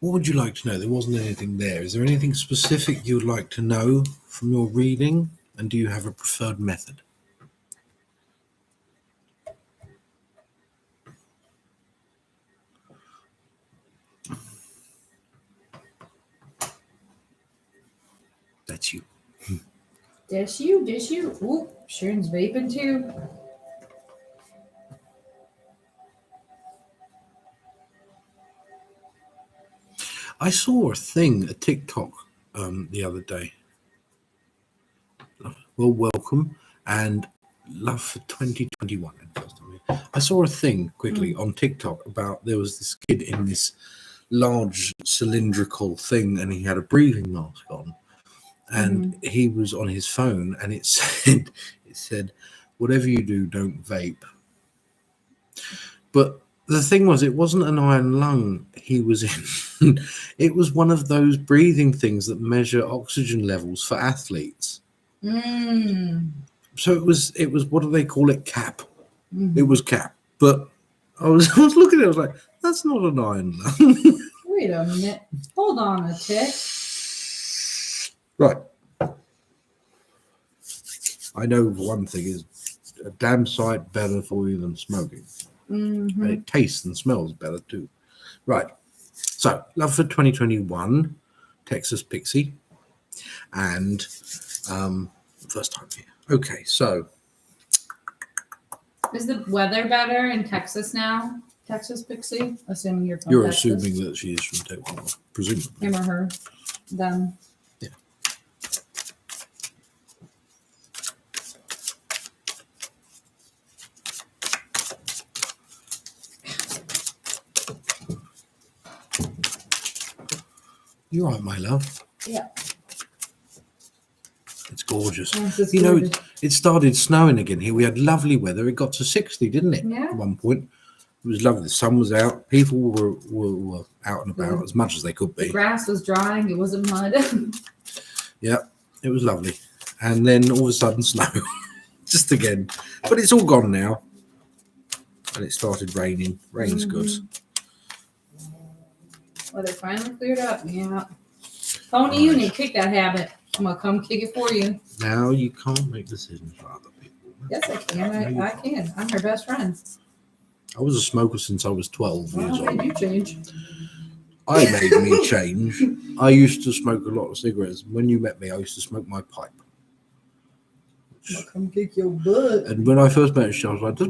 What would you like to know? There wasn't anything there. Is there anything specific you would like to know from your reading? And do you have a preferred method? That's you. That's you. Ooh, Sharon's vaping too. I saw a thing, a TikTok, the other day. Well, welcome and love for 2021. I saw a thing quickly on TikTok about there was this kid in this large cylindrical thing, and he had a breathing mask on, and he was on his phone, and it said, "Whatever you do, don't vape." But the thing was, it wasn't an iron lung he was in. It was one of those breathing things that measure oxygen levels for athletes. So it was what do they call it? CAP. It was CAP. But I was looking at it, I was like, that's not an iron lung. Wait a minute. Hold on a tick. Right. I know one thing is a damn sight better for you than smoking. And it tastes and smells better too. Right. So, Love for 2021, Texas Pixie, and first time here. Okay, so. Is the weather better in Texas now? Texas Pixie? Assuming you're from You're Texas. assuming that she is from Texas, presumably. Him or her. Them. Yeah. You're right, my love. Yeah. It's gorgeous. Yes, it's you know, gorgeous. it started snowing again here. We had lovely weather. It got to 60, didn't it? Yeah. At one point. It was lovely. The sun was out. People were out and about as much as they could be. The grass was drying. It wasn't mud. Yeah, it was lovely. And then all of a sudden, snow. Just again. But it's all gone now. And it started raining. Rain's good. Well, they finally cleared up. Yeah. Tony, you need to kick that habit. I'm going to come kick it for you. Now you can't make decisions for other people. Yes, I can. I can. I'm your best friend. I was a smoker since I was 12 years Well, old. made you change. I made me change. I used to smoke a lot of cigarettes. When you met me, I used to smoke my pipe. I'll come kick your butt. And when I first met her, I was like,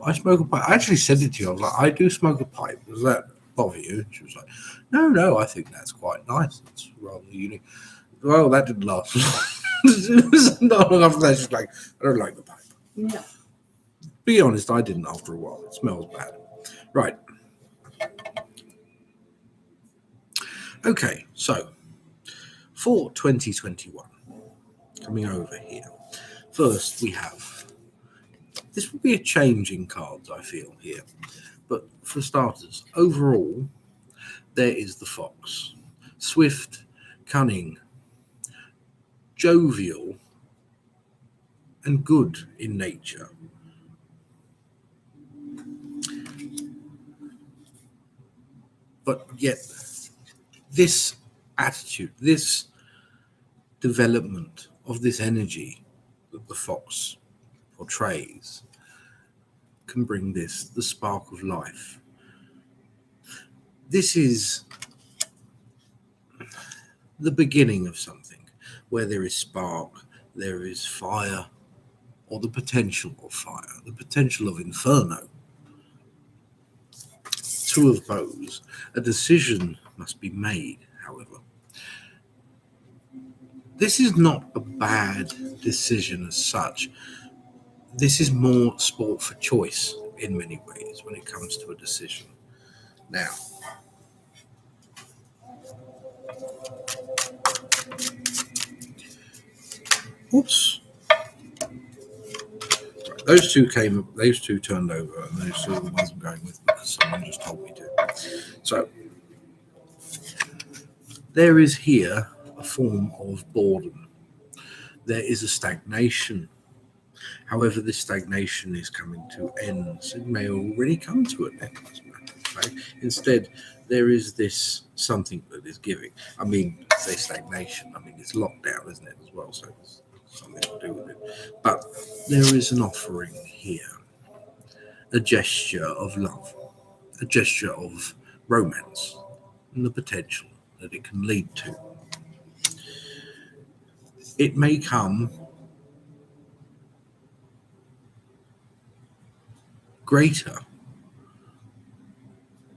I smoke a pipe? I actually said it to you. I was like, I do smoke a pipe. Does that bother you? And she was like, no, I think that's quite nice. It's rather unique. Well, that didn't last long. It was not long after that. She's like, I don't like the pipe. Yeah. Be honest, I didn't after a while. It smells bad. Right. Okay, so for 2021, coming over here, first we have, this will be a change in cards, I feel, here. But for starters, overall, there is the fox. Swift, cunning, jovial, and good in nature. But yet, this attitude, this development of this energy that the fox portrays can bring the spark of life. This is the beginning of something where there is spark, there is fire, or the potential of fire, the potential of inferno. Two of those. A decision must be made, however. This is not a bad decision as such. This is more sport for choice in many ways when it comes to a decision. Now, oops. Right, those two turned over, and those two are the ones I'm going with because someone just told me to. So, there is here a form of boredom. There is a stagnation. However, this stagnation is coming to ends. It may already come to an end. Right? Instead, there is this something that is giving. I mean, say stagnation. I mean, it's lockdown, isn't it, as well? So it's something to do with it. But there is an offering here, a gesture of love, a gesture of romance, and the potential that it can lead to. It may come greater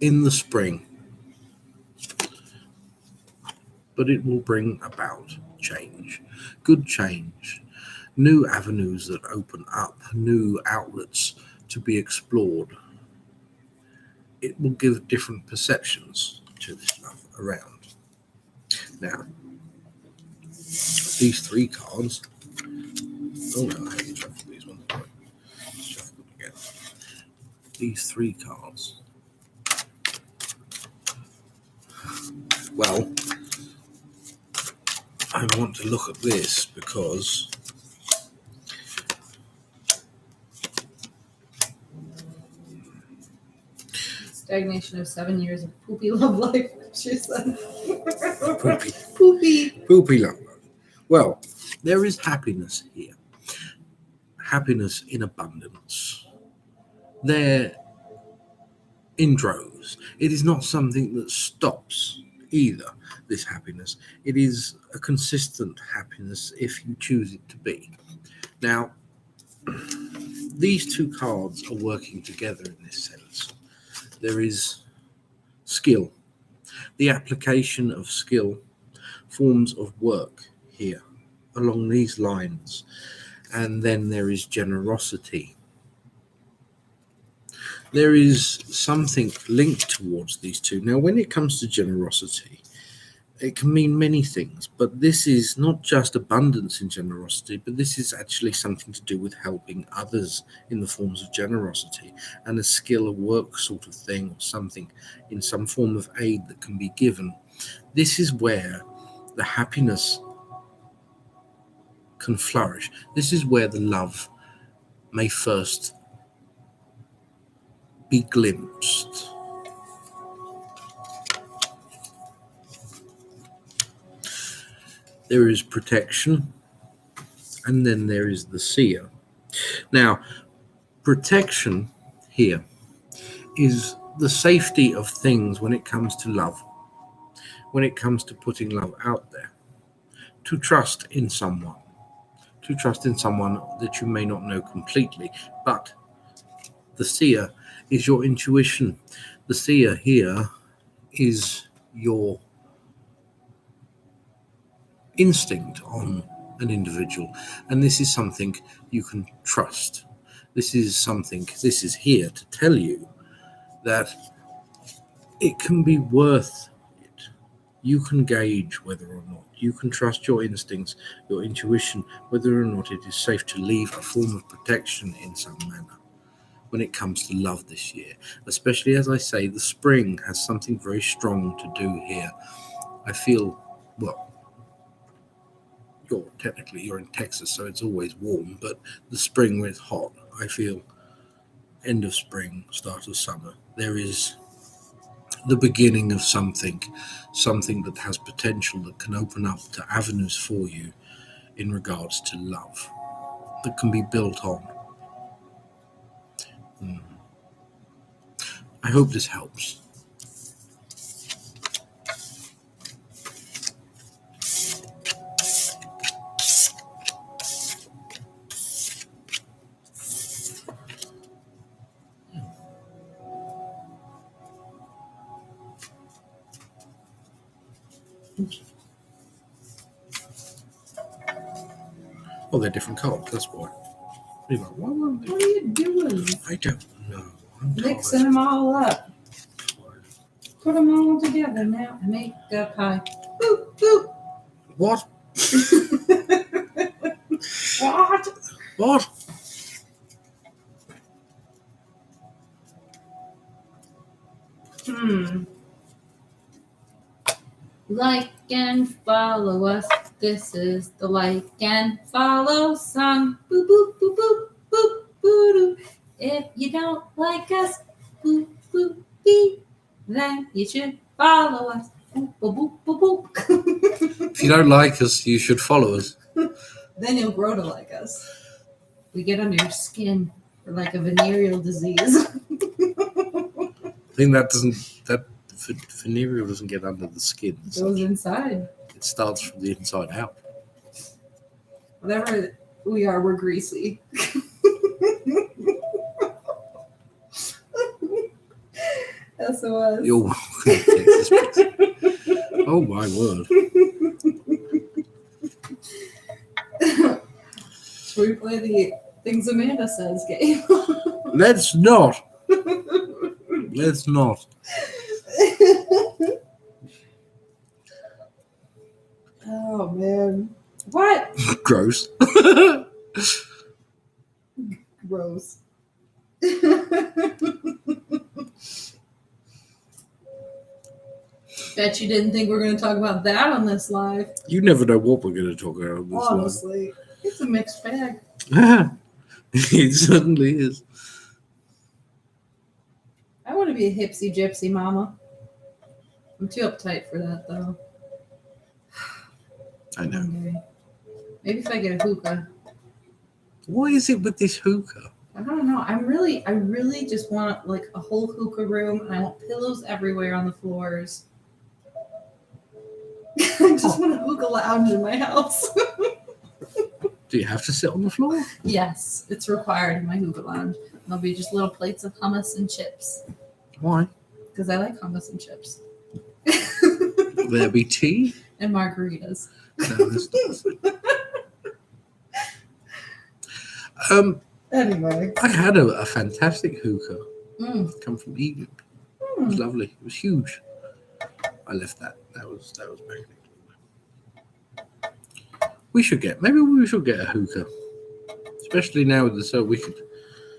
in the spring, but it will bring about change, good change, new avenues that open up, new outlets to be explored. It will give different perceptions to this love around. Now, these 3 cards. Oh no, I haven't shuffled these ones. Let's shuffle them again. These 3 cards. Well, I want to look at this because stagnation of 7 years of poopy love life, she said. poopy love life. Well, there is happiness here. Happiness in abundance. There in droves. It is not something that stops either, this happiness. It is a consistent happiness if you choose it to be. Now, these 2 cards are working together in this sense. There is skill, the application of skill, forms of work here along these lines, and then there is generosity. There is something linked towards these 2. Now, when it comes to generosity, it can mean many things, but this is not just abundance in generosity, but this is actually something to do with helping others in the forms of generosity, and a skill, a work sort of thing, or something in some form of aid that can be given. This is where the happiness can flourish. This is where the love may first be glimpsed. There is protection, and then there is the seer. Now, protection here is the safety of things when it comes to love, when it comes to putting love out there, to trust in someone that you may not know completely, but the seer is your intuition. The seer here is your instinct on an individual, and this is something you can trust. This is here to tell you that it can be worth it. You can gauge whether or not, you can trust your instincts, your intuition, whether or not it is safe to leave a form of protection in some manner when it comes to love this year. Especially, as I say, the spring has something very strong to do here. I feel, well, you're in Texas, so it's always warm, but the spring when it's hot, I feel end of spring, start of summer, there is the beginning of something that has potential, that can open up to avenues for you in regards to love that can be built on. I hope this helps. Oh, they're different cards, that's why. What are you doing? I don't know. Mixing them all up. Put them all together now and make a pie. Boop, boop. What? What? Like and follow us. This is the like and follow song. Boop, boop, boop, boop, boop, boop, boop. If you don't like us, boop, boop, beep, then you should follow us. Boop, boop, boop, boop, boop. If you don't like us, you should follow us. Then you'll grow to like us. We get under your skin for like a venereal disease. I think that venereal doesn't get under the skin. It goes inside. It starts from the inside out. Whatever we are, we're greasy. SOS. You're welcome to Texas Pizza. Oh my word. Should we play the Things Amanda Says game? Let's not. Let's not. Oh man. What? Gross. Gross. Bet you didn't think we were going to talk about that on this live. You never know what we're going to talk about on this Honestly, it's a mixed bag. live. It certainly is. I want to be a hipsy gypsy mama. I'm too uptight for that though. I know. Okay. Maybe if I get a hookah. What is it with this hookah? I don't know. I really just want like a whole hookah room, and I want pillows everywhere on the floors. I just want a hookah lounge in my house. Do you have to sit on the floor? Yes, it's required in my hookah lounge. There'll be just little plates of hummus and chips. Why? Because I like hummus and chips. Will there be tea? And margaritas. No, that's not. Anyway. I had a fantastic hookah come from England. It was Mm. lovely. It was huge. I left that. That was magnificent. We should get a hookah, especially now with the so we could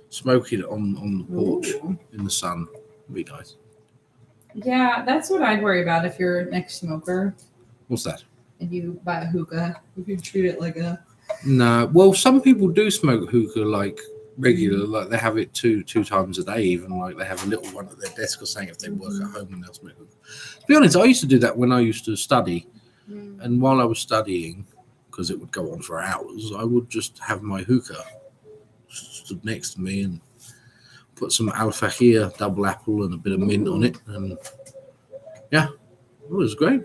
smoke it on the porch Ooh. in the sun. It'd be nice. Yeah, that's what I'd worry about if you're an ex-smoker What's that? and you buy a hookah. You can treat it like a... No. Well, some people do smoke hookah like regular, like they have it two times a day, even like they have a little one at their desk or something if they work at home and they'll smoke hookah. To be honest, I used to do that when I used to study, and while I was studying, because it would go on for hours, I would just have my hookah stood next to me and put some al-fakir double apple and a bit of mint on it, and yeah, it was great.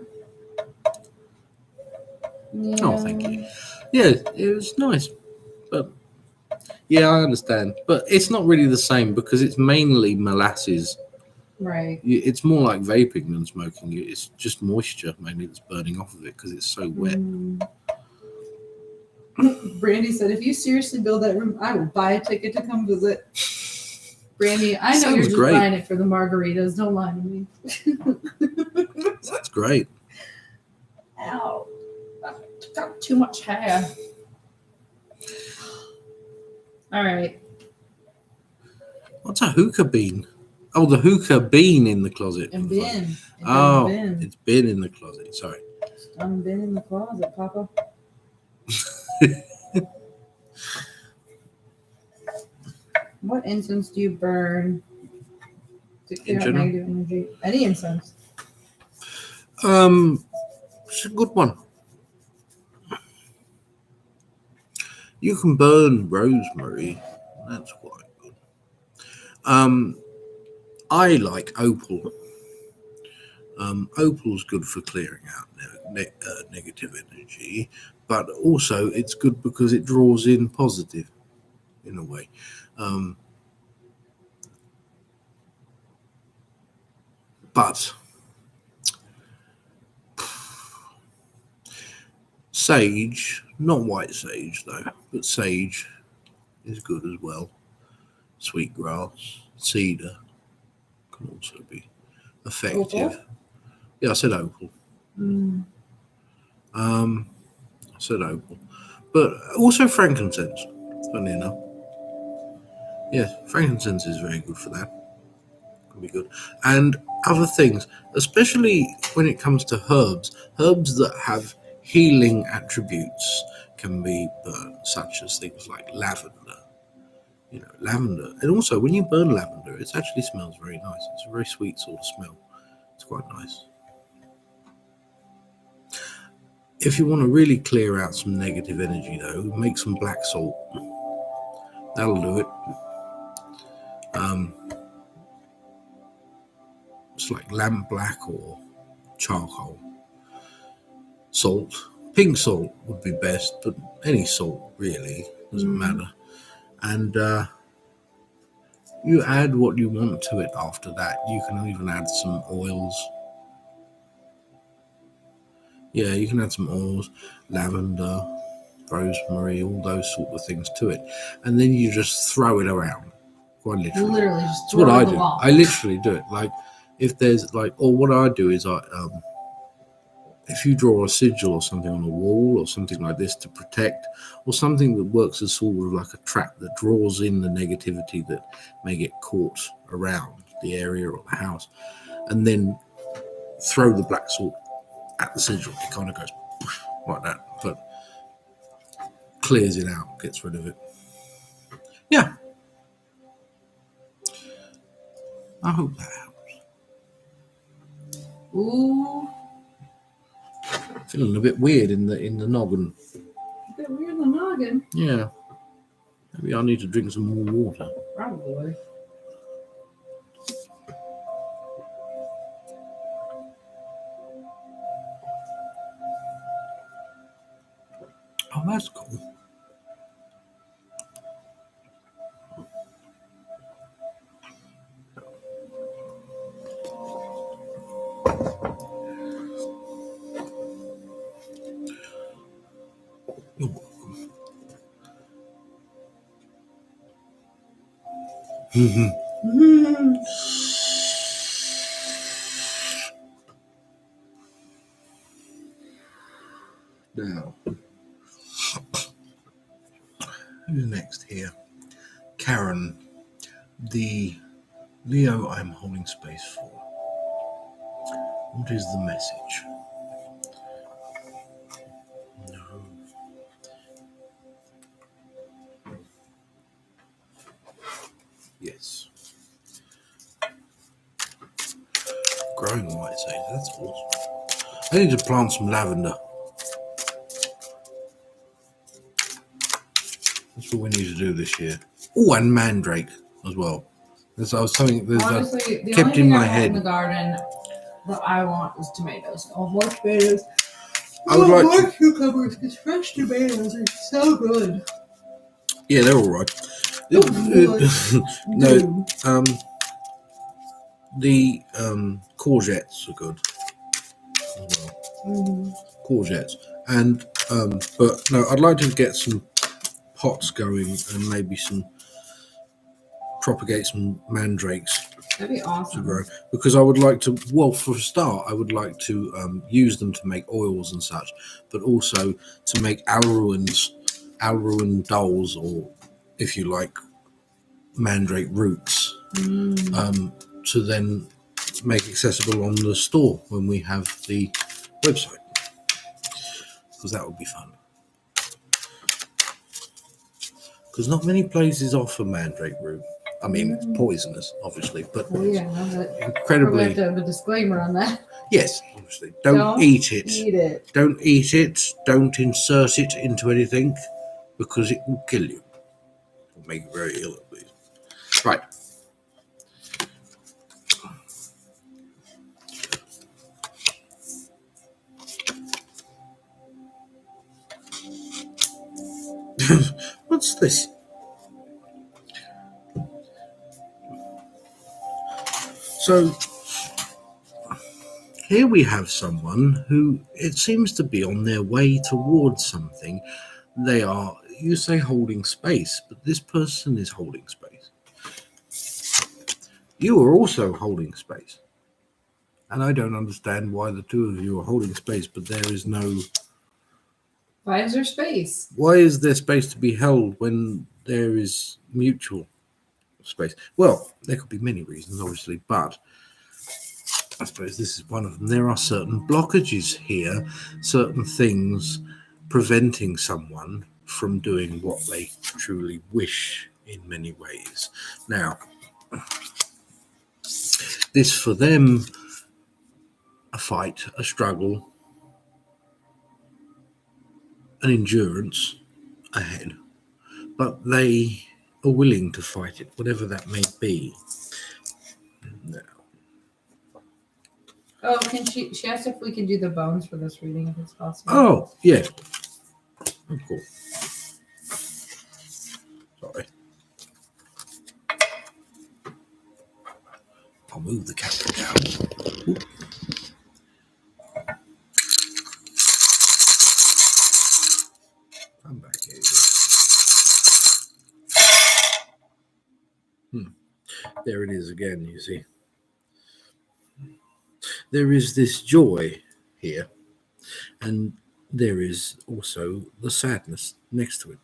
Yeah. Oh, thank you. Yeah, it was nice, but yeah, I understand, but it's not really the same because it's mainly molasses. Right. It's more like vaping than smoking. It's just moisture mainly that's burning off of it because it's so wet. Brandy said, if you seriously build that room, I will buy a ticket to come visit. Brandy, I know Sounds you're just great. buying it for the margaritas. Don't lie to me. That's great. Ow. I've got too much hair. All right. What's a hookah bean? Oh, the hookah bean in the closet. And bin. Oh, bin. it's been in the closet. Sorry. I'm bin in the closet, Papa. What incense do you burn to clear out general? negative energy? Any incense. It's a good one. You can burn rosemary. That's quite good. I like opal. Opal's good for clearing out negative energy, but also it's good because it draws in positive in a way. But sage, not white sage though, but sage is good as well. Sweetgrass, cedar can also be effective. Opal? Yeah, I said opal. I said opal, but also frankincense. Funny enough, yes, frankincense is very good for that. Can be good, and other things, especially when it comes to herbs that have healing attributes can be burned, such as things like lavender. You know, lavender, and also when you burn lavender, it actually smells very nice. It's a very sweet sort of smell. It's quite nice. If you want to really clear out some negative energy, though, make some black salt. That'll do it. It's like lamp black or charcoal. Salt. Pink salt would be best, but any salt really doesn't matter. And you add what you want to it after that. You can even add some oils. Yeah, you can add some oils, lavender, rosemary, all those sort of things to it. And then you just throw it around quite literally. Literally just That's what throw I the do. ball. I literally do it. Like if there's like, or what I do is if you draw a sigil or something on a wall or something like this to protect, or something that works as sort of like a trap that draws in the negativity that may get caught around the area or the house, and then throw the black sword at the sigil, it kind of goes like that, but clears it out, gets rid of it. Yeah. I hope that helps. Ooh. Feeling a bit weird in the noggin. A bit weird in the noggin. Yeah. Maybe I need to drink some more water. Probably. Oh, that's cool. You're welcome. Now, who's next here? Karen, the Leo I'm holding space for. What is the message? No. Yes. Growing white sage, that's awesome. I need to plant some lavender. That's what we need to do this year. Oh, and mandrake as well. There's something Honestly, the kept only thing in I my want head. in the garden that I want is tomatoes. I want more tomatoes. I would like more cucumbers because fresh tomatoes are so good. Yeah, they're all right. No, the courgettes are good as well. Mm-hmm. Courgettes, and but no, I'd like to get some pots going and maybe propagate some mandrakes. That'd be awesome. To grow, because I would like to. Well, for a start, I would like to use them to make oils and such, but also to make Elwynn dolls, or if you like, mandrake roots, to then make accessible on the store when we have the website, because that would be fun. Because not many places offer mandrake root. I mean, it's poisonous, obviously, but incredibly. Have to have a disclaimer on that. Yes, obviously. Don't eat it. Eat it. Don't eat it. Don't insert it into anything, because it will kill you. Or make you very ill, at least. Right. What's this? So here we have someone who it seems to be on their way towards something. They are, you say, holding space, but this person is holding space. You are also holding space. And I don't understand why the two of you are holding space, but there is no... Why is there space? Why is there space to be held when there is mutual space? Well, there could be many reasons, obviously, but I suppose this is one of them. There are certain blockages here, certain things preventing someone from doing what they truly wish in many ways. Now, this for them, a fight, a struggle, an endurance ahead, but they are willing to fight it, whatever that may be. Now, Oh, can she asked if we can do the bones for this reading if it's possible. oh, yeah. Of course. Sorry. I'll move the camera down. Ooh. I'm back here. There it is again, you see. There is this joy here, and there is also the sadness next to it,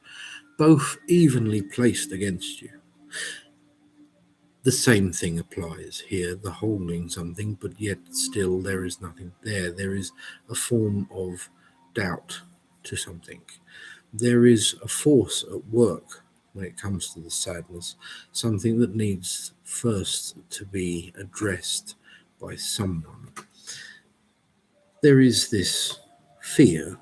both evenly placed against you. The same thing applies here, the holding something, but yet still there is nothing there. There is a form of doubt to something. There is a force at work when it comes to the sadness, something that needs first to be addressed by someone. There is this fear,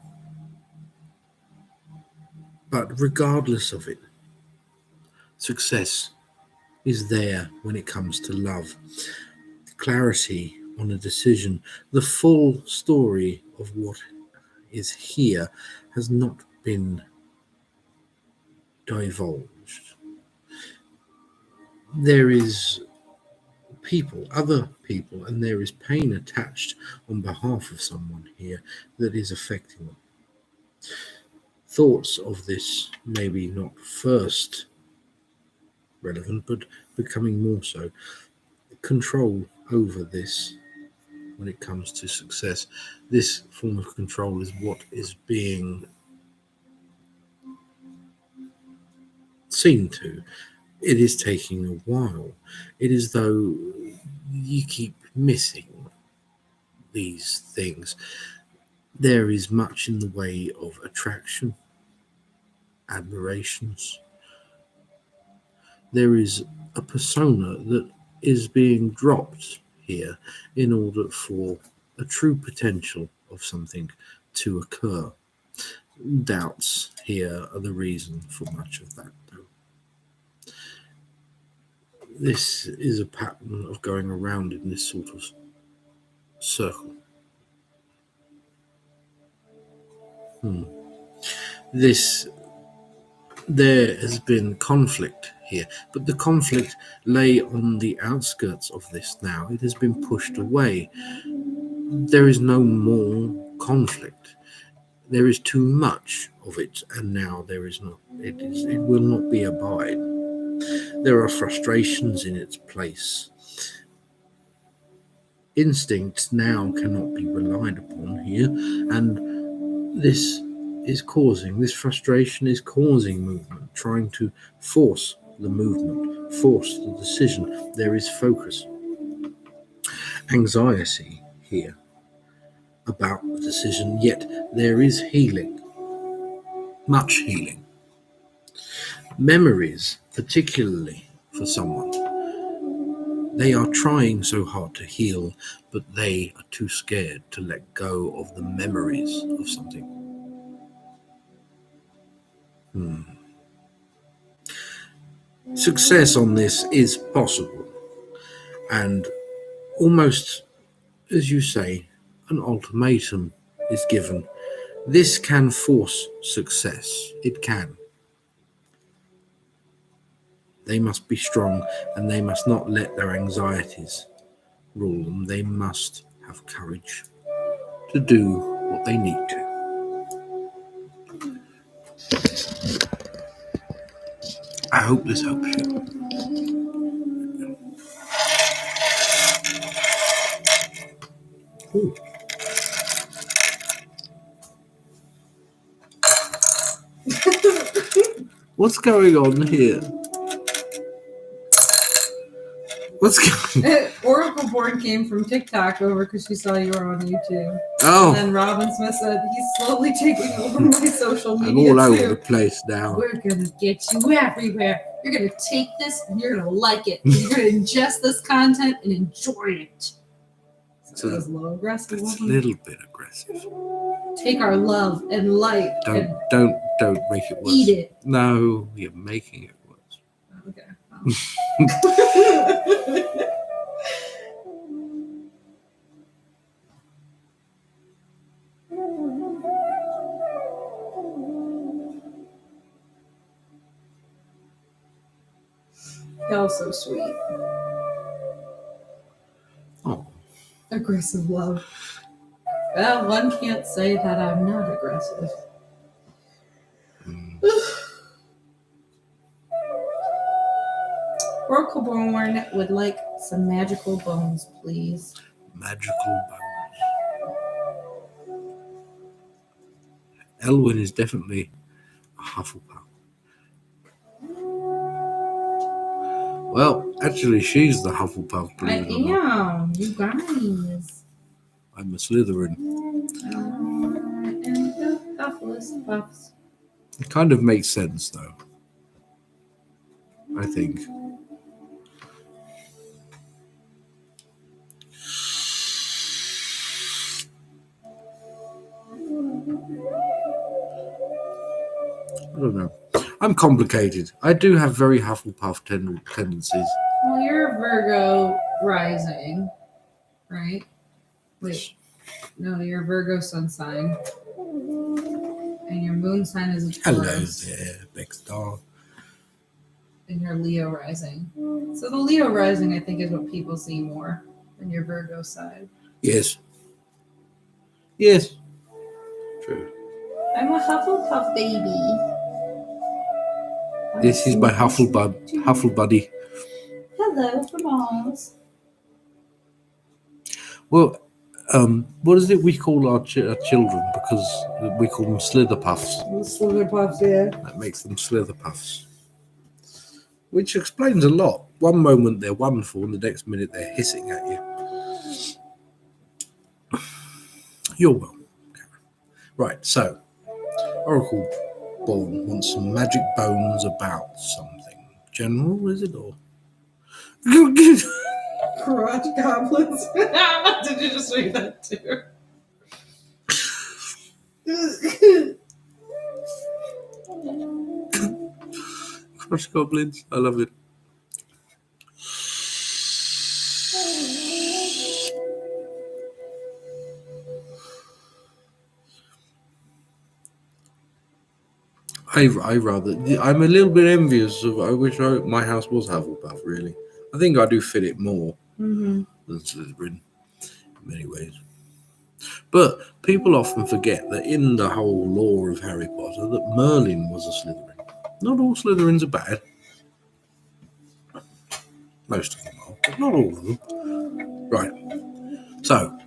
but regardless of it, success is there when it comes to love. Clarity on a decision, the full story of what is here has not been divulged. There is people, other people, and there is pain attached on behalf of someone here that is affecting them. Thoughts of this maybe not first relevant, but becoming more so. Control over this when it comes to success. This form of control is what is being seen to. It is taking a while. It is though you keep missing these things. There is much in the way of attraction, admirations. There is a persona that is being dropped here in order for a true potential of something to occur. Doubts here are the reason for much of that, though. This is a pattern of going around in this sort of circle. There has been conflict here, but the conflict lay on the outskirts of this now. It has been pushed away. There is no more conflict. There is too much of it, and now there is not. It will not be abide. There are frustrations in its place. Instinct now cannot be relied upon here, and this frustration is causing movement, trying to force the movement, force the decision. There is focus. Anxiety here about the decision, yet there is healing, much healing. Memories, particularly for someone, they are trying so hard to heal, but they are too scared to let go of the memories of something. Success on this is possible, and almost, as you say, an ultimatum is given. This can force success. It can. They must be strong, and they must not let their anxieties rule them. They must have courage to do what they need to. I hope this helps you. Ooh. What's going on here? What's going? Oracle Born came from TikTok over because she saw you were on YouTube. Oh. And then Robin Smith said, he's slowly taking over my social media. I'm all over too. the place now. We're going to get you everywhere. You're going to take this and you're going to like it. You're going to ingest this content and enjoy it. So it was low aggressive. It's a little bit aggressive. Take our love and light. Don't make it worse. Eat it. No, you're making it worse. Okay. Y'all so sweet. Oh. Aggressive love. Well, one can't say that I'm not aggressive. Corcoran would like some magical bones, please. Magical bones. Elwynn is definitely a Hufflepuff. Well, actually, she's the Hufflepuff. I Believe it or not. am, you guys. I'm a Slytherin. And the Hufflepuffs puffs. It kind of makes sense, though. I think. I don't know. I'm complicated. I do have very Hufflepuff tendencies. Well, you're a Virgo rising, right? Wait, no, you're a Virgo sun sign, and your moon sign is a Taurus. Hello there, big star. And your Leo rising. So the Leo rising, I think, is what people see more than your Virgo side. Yes. Yes. True. I'm a Hufflepuff baby. This is my Hufflebuddy. Hello from Oz. Well, what is it we call our children? Because we call them Slitherpuffs. Slitherpuffs, yeah. That makes them Slitherpuffs. Which explains a lot. One moment they're wonderful, and the next minute they're hissing at you. You're welcome. Right, so Oracle Born wants some magic bones about something. General, is it, or? Crotch goblins. Did you just read that too? Crotch goblins, I love it. I'm a little bit envious of. I wish my house was Hufflepuff. Really, I think I do fit it more than Slytherin in many ways. But people often forget that in the whole lore of Harry Potter, that Merlin was a Slytherin. Not all Slytherins are bad. Most of them are, but not all of them. Right. So,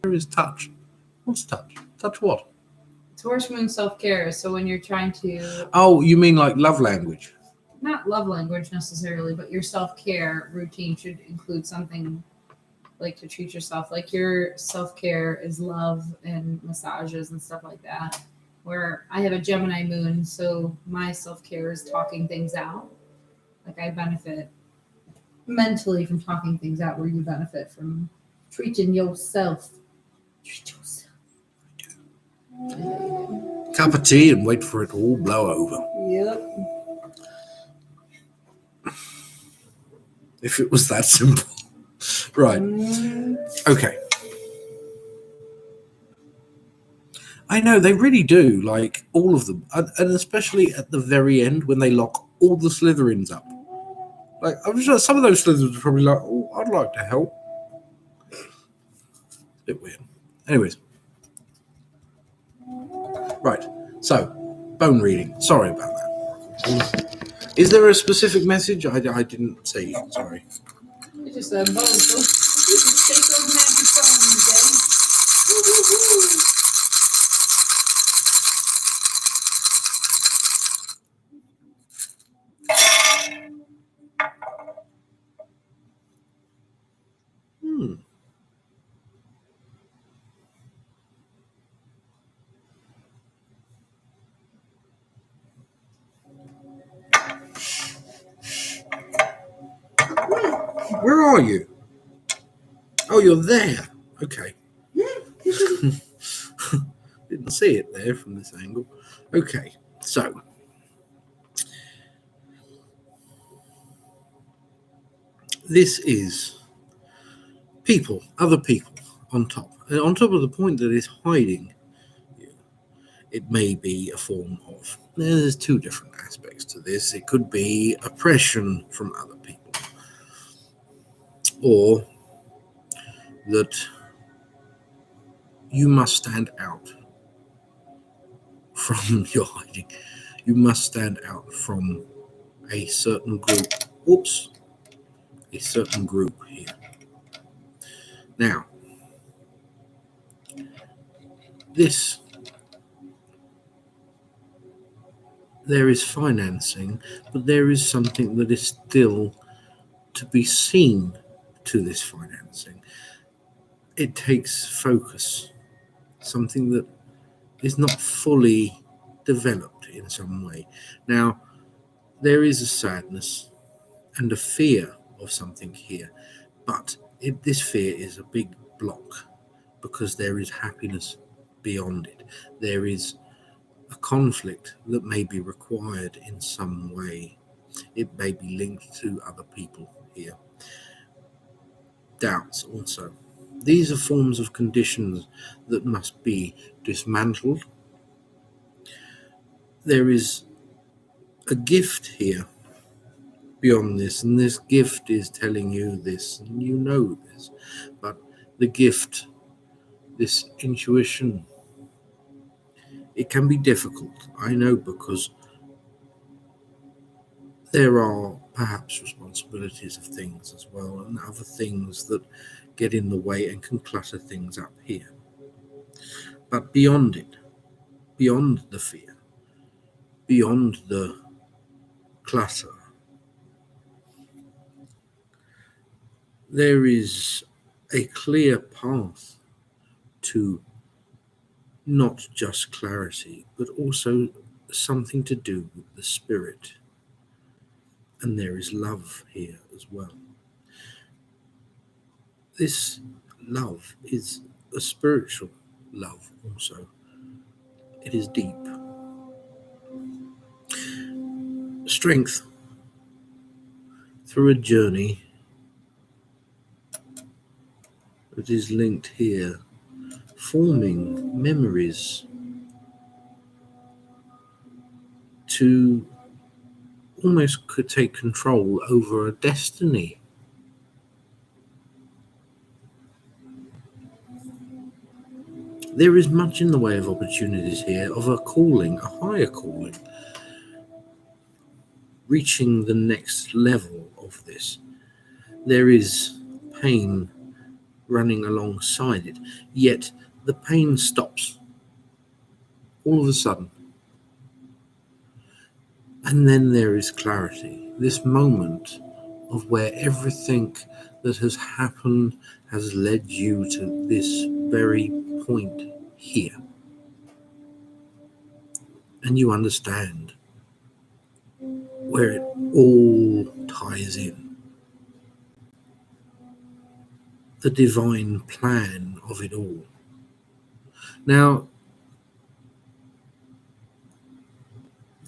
where is touch? What's touch? Touch what? Taurus moon self-care. So when you're trying to, Oh, you mean like love language? not love language necessarily, but your self-care routine should include something like to treat yourself. Like your self-care is love and massages and stuff like that. Where I have a Gemini moon, so my self-care is talking things out. Like I benefit mentally from talking things out, where you benefit from treating yourself. Treat yourself. Cup of tea and wait for it to all blow over. Yep. If it was that simple. Right. Okay. I know, they really do, like, all of them. And especially at the very end when they lock all the Slytherins up. Like, I'm sure some of those Slytherins are probably like, oh, I'd like to help. It's a bit weird. Anyways. Right. So, bone reading. Sorry about that. Is there a specific message? I didn't see. Sorry. It's just a bones. You can take those magic bones, then. Woo-hoo-hoo. Where are you? Oh, you're there. Okay. Didn't see it there from this angle. Okay, so this is people, other people on top. And on top of the point that is hiding you, it may be a form of. There's two different aspects to this. It could be oppression from other people, or that you must stand out from your hiding. You must stand out from a certain group. Oops. A certain group here. Now, there is financing, but there is something that is still to be seen to this financing. It takes focus, something that is not fully developed in some way. Now, there is a sadness and a fear of something here, but this fear is a big block because there is happiness beyond it. There is a conflict that may be required in some way. It may be linked to other people here. Doubts also. These are forms of conditions that must be dismantled. There is a gift here beyond this, and this gift is telling you this, and you know this, but the gift, this intuition, it can be difficult, I know, because there are perhaps responsibilities of things as well, and other things that get in the way and can clutter things up here. But beyond it, beyond the fear, beyond the clutter, there is a clear path to not just clarity, but also something to do with the spirit. And there is love here as well. This love is a spiritual love also. It is deep. Strength through a journey that is linked here, forming memories to almost could take control over a destiny. There is much in the way of opportunities here, of a calling, a higher calling, reaching the next level of this. There is pain running alongside it, yet the pain stops all of a sudden. And then there is clarity, this moment of where everything that has happened has led you to this very point here. And you understand where it all ties in. The divine plan of it all. Now,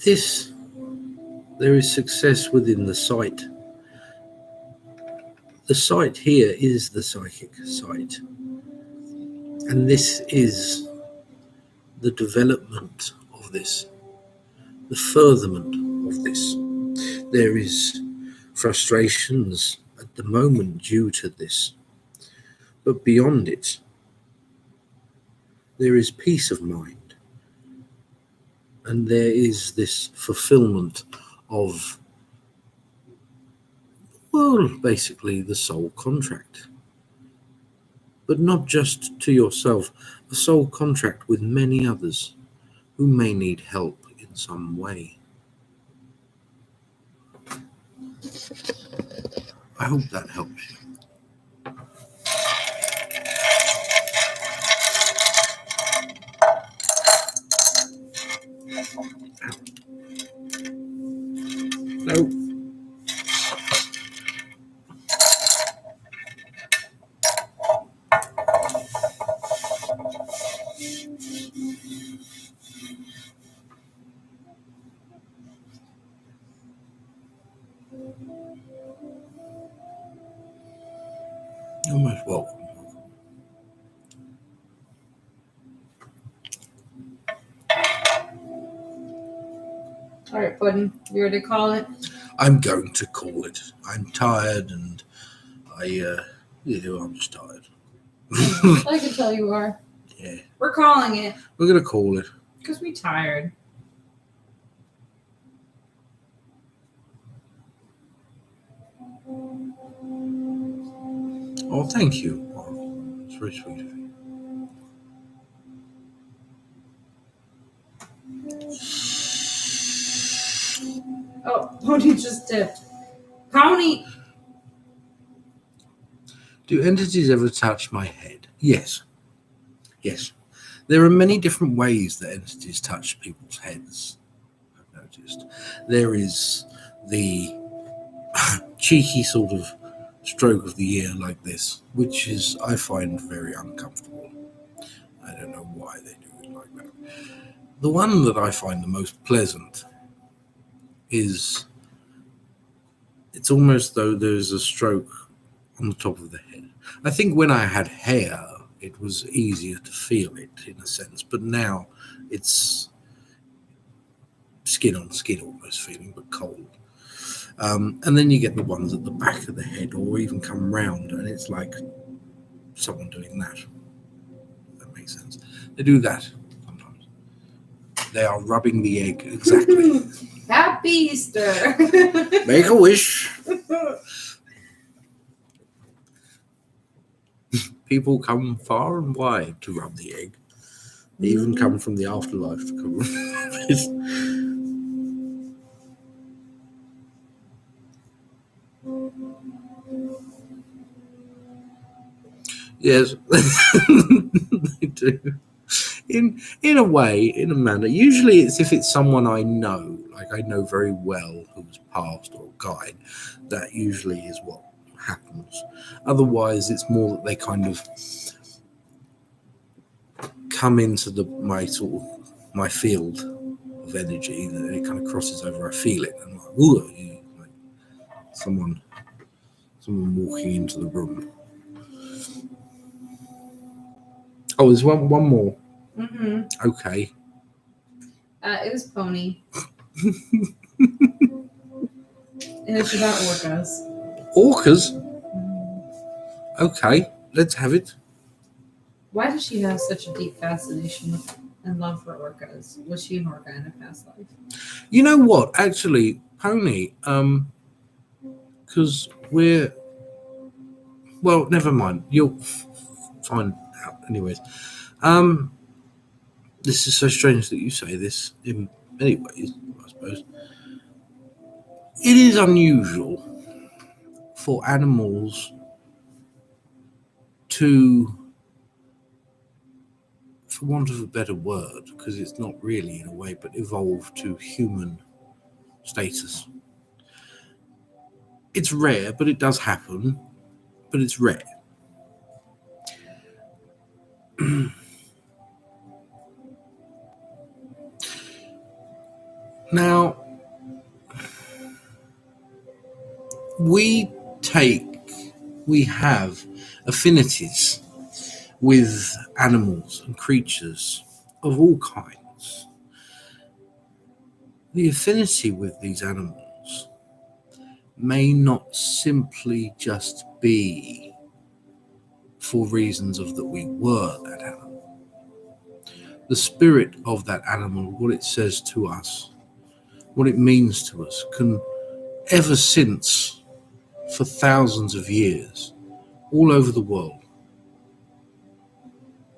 there is success within the sight. The sight here is the psychic sight. And this is the development of this, the furtherment of this. There is frustrations at the moment due to this, but beyond it, there is peace of mind, and there is this fulfillment of, well, basically the soul contract. But not just to yourself, a soul contract with many others who may need help in some way. I hope that helps you. No. You're most welcome. All right, Puddin', you ready to call it? I'm going to call it. I'm tired, and I'm just tired. I can tell you are. Yeah. We're calling it. We're going to call it. Because we're tired. Oh, thank you. Oh, it's very sweet of you. Oh, Pony just dipped. Pony. Do entities ever touch my head? Yes. Yes. There are many different ways that entities touch people's heads, I've noticed. There is the cheeky sort of stroke of the ear like this, which is, I find, very uncomfortable. I don't know why they do it like that. The one that I find the most pleasant is it's almost though there's a stroke on the top of the head. I think when I had hair, it was easier to feel it in a sense, but now it's skin on skin almost feeling, but cold. And then you get the ones at the back of the head or even come round, and it's like someone doing that. That makes sense. They do that sometimes. They are rubbing the egg, exactly. Happy Easter. Make a wish. People come far and wide to rub the egg. They even come from the afterlife to come rub it. Yes, they do. In a way, in a manner. Usually, it's if it's someone I know, like I know very well, who's passed or died. That usually is what happens. Otherwise, it's more that they kind of come into my field of energy. That it kind of crosses over. I feel it, and like, ooh, like someone walking into the room. Oh, there's one more. Mm-hmm. Okay. It was Pony. And it's about orcas. Orcas? Mm. Okay, let's have it. Why does she have such a deep fascination with and love for orcas? Was she an orca in a past life? You know what? Actually, Pony, because well, never mind. You'll find out anyways. This is so strange that you say this in many ways, I suppose. It is unusual for animals to, for want of a better word, because it's not really in a way, but evolve to human status. It's rare, but it does happen, but it's rare. Now, we have affinities with animals and creatures of all kinds. The affinity with these animals may not simply just be for reasons of that we were that animal. The spirit of that animal, what it says to us, what it means to us, can ever since, for thousands of years, all over the world,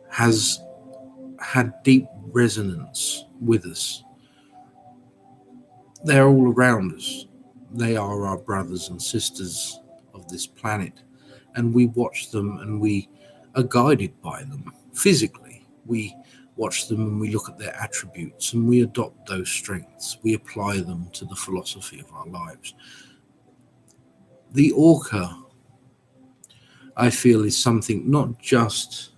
has had deep resonance with us. They're all around us. They are our brothers and sisters of this planet, and we watch them and we are guided by them physically. We watch them and we look at their attributes and we adopt those strengths. We apply them to the philosophy of our lives. The orca, I feel, is something not just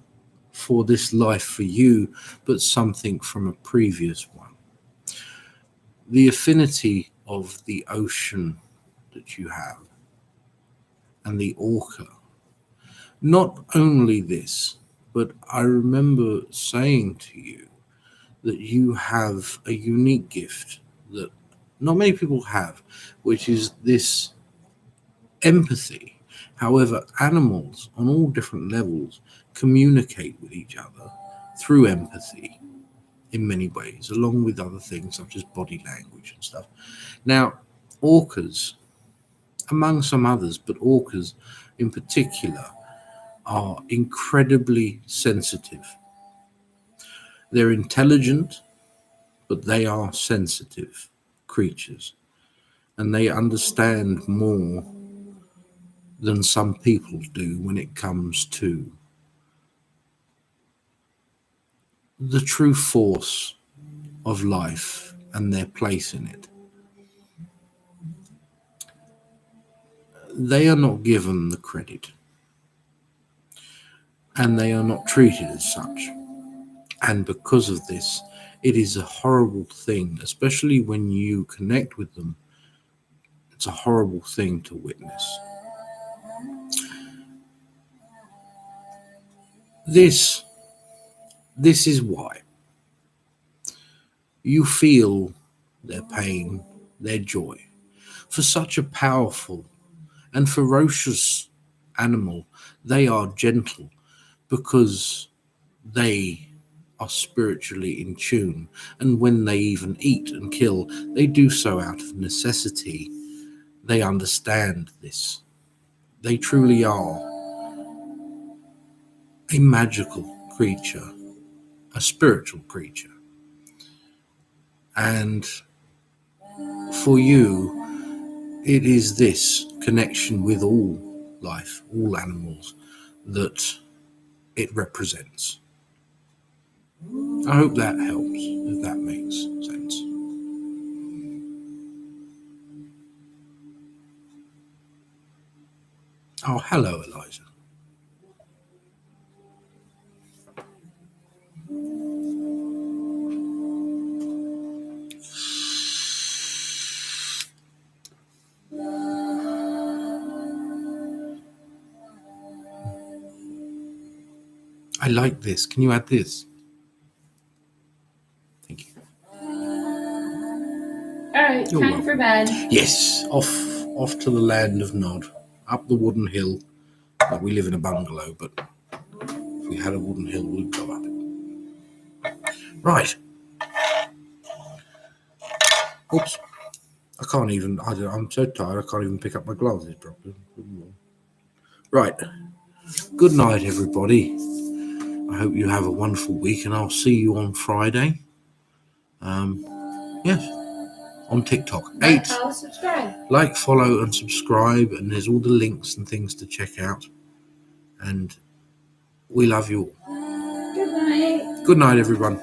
for this life for you, but something from a previous one. The affinity of the ocean that you have and the orca. Not only this, but I remember saying to you that you have a unique gift that not many people have, which is this empathy. However, animals on all different levels communicate with each other through empathy in many ways, along with other things such as body language and stuff. Now, orcas, among some others, but orcas in particular, are incredibly sensitive. They're intelligent, but they are sensitive creatures, and they understand more than some people do when it comes to the true force of life and their place in it. They are not given the credit, and they are not treated as such. And because of this, it is a horrible thing, especially when you connect with them. It's a horrible thing to witness. This is why you feel their pain, their joy. For such a powerful and ferocious animal, they are gentle because they are spiritually in tune. And when they even eat and kill, they do so out of necessity. They understand this. They truly are a magical creature, a spiritual creature. And for you, it is this connection with all life, all animals, that it represents. I hope that helps, if that makes sense. Oh, hello, Eliza. I like this. Can you add this? Thank you. All right, You're time welcome. for bed. Yes, off to the land of Nod, up the wooden hill. Well, we live in a bungalow, but if we had a wooden hill, we'd go up it. Right. Oops. I can't even. I'm so tired. I can't even pick up my glasses properly. Right. Good night, everybody. I hope you have a wonderful week, and I'll see you on Friday. Yes, on TikTok. Like, follow, subscribe. Like, follow, and subscribe, and there's all the links and things to check out. And we love you all. Good night. Good night, everyone.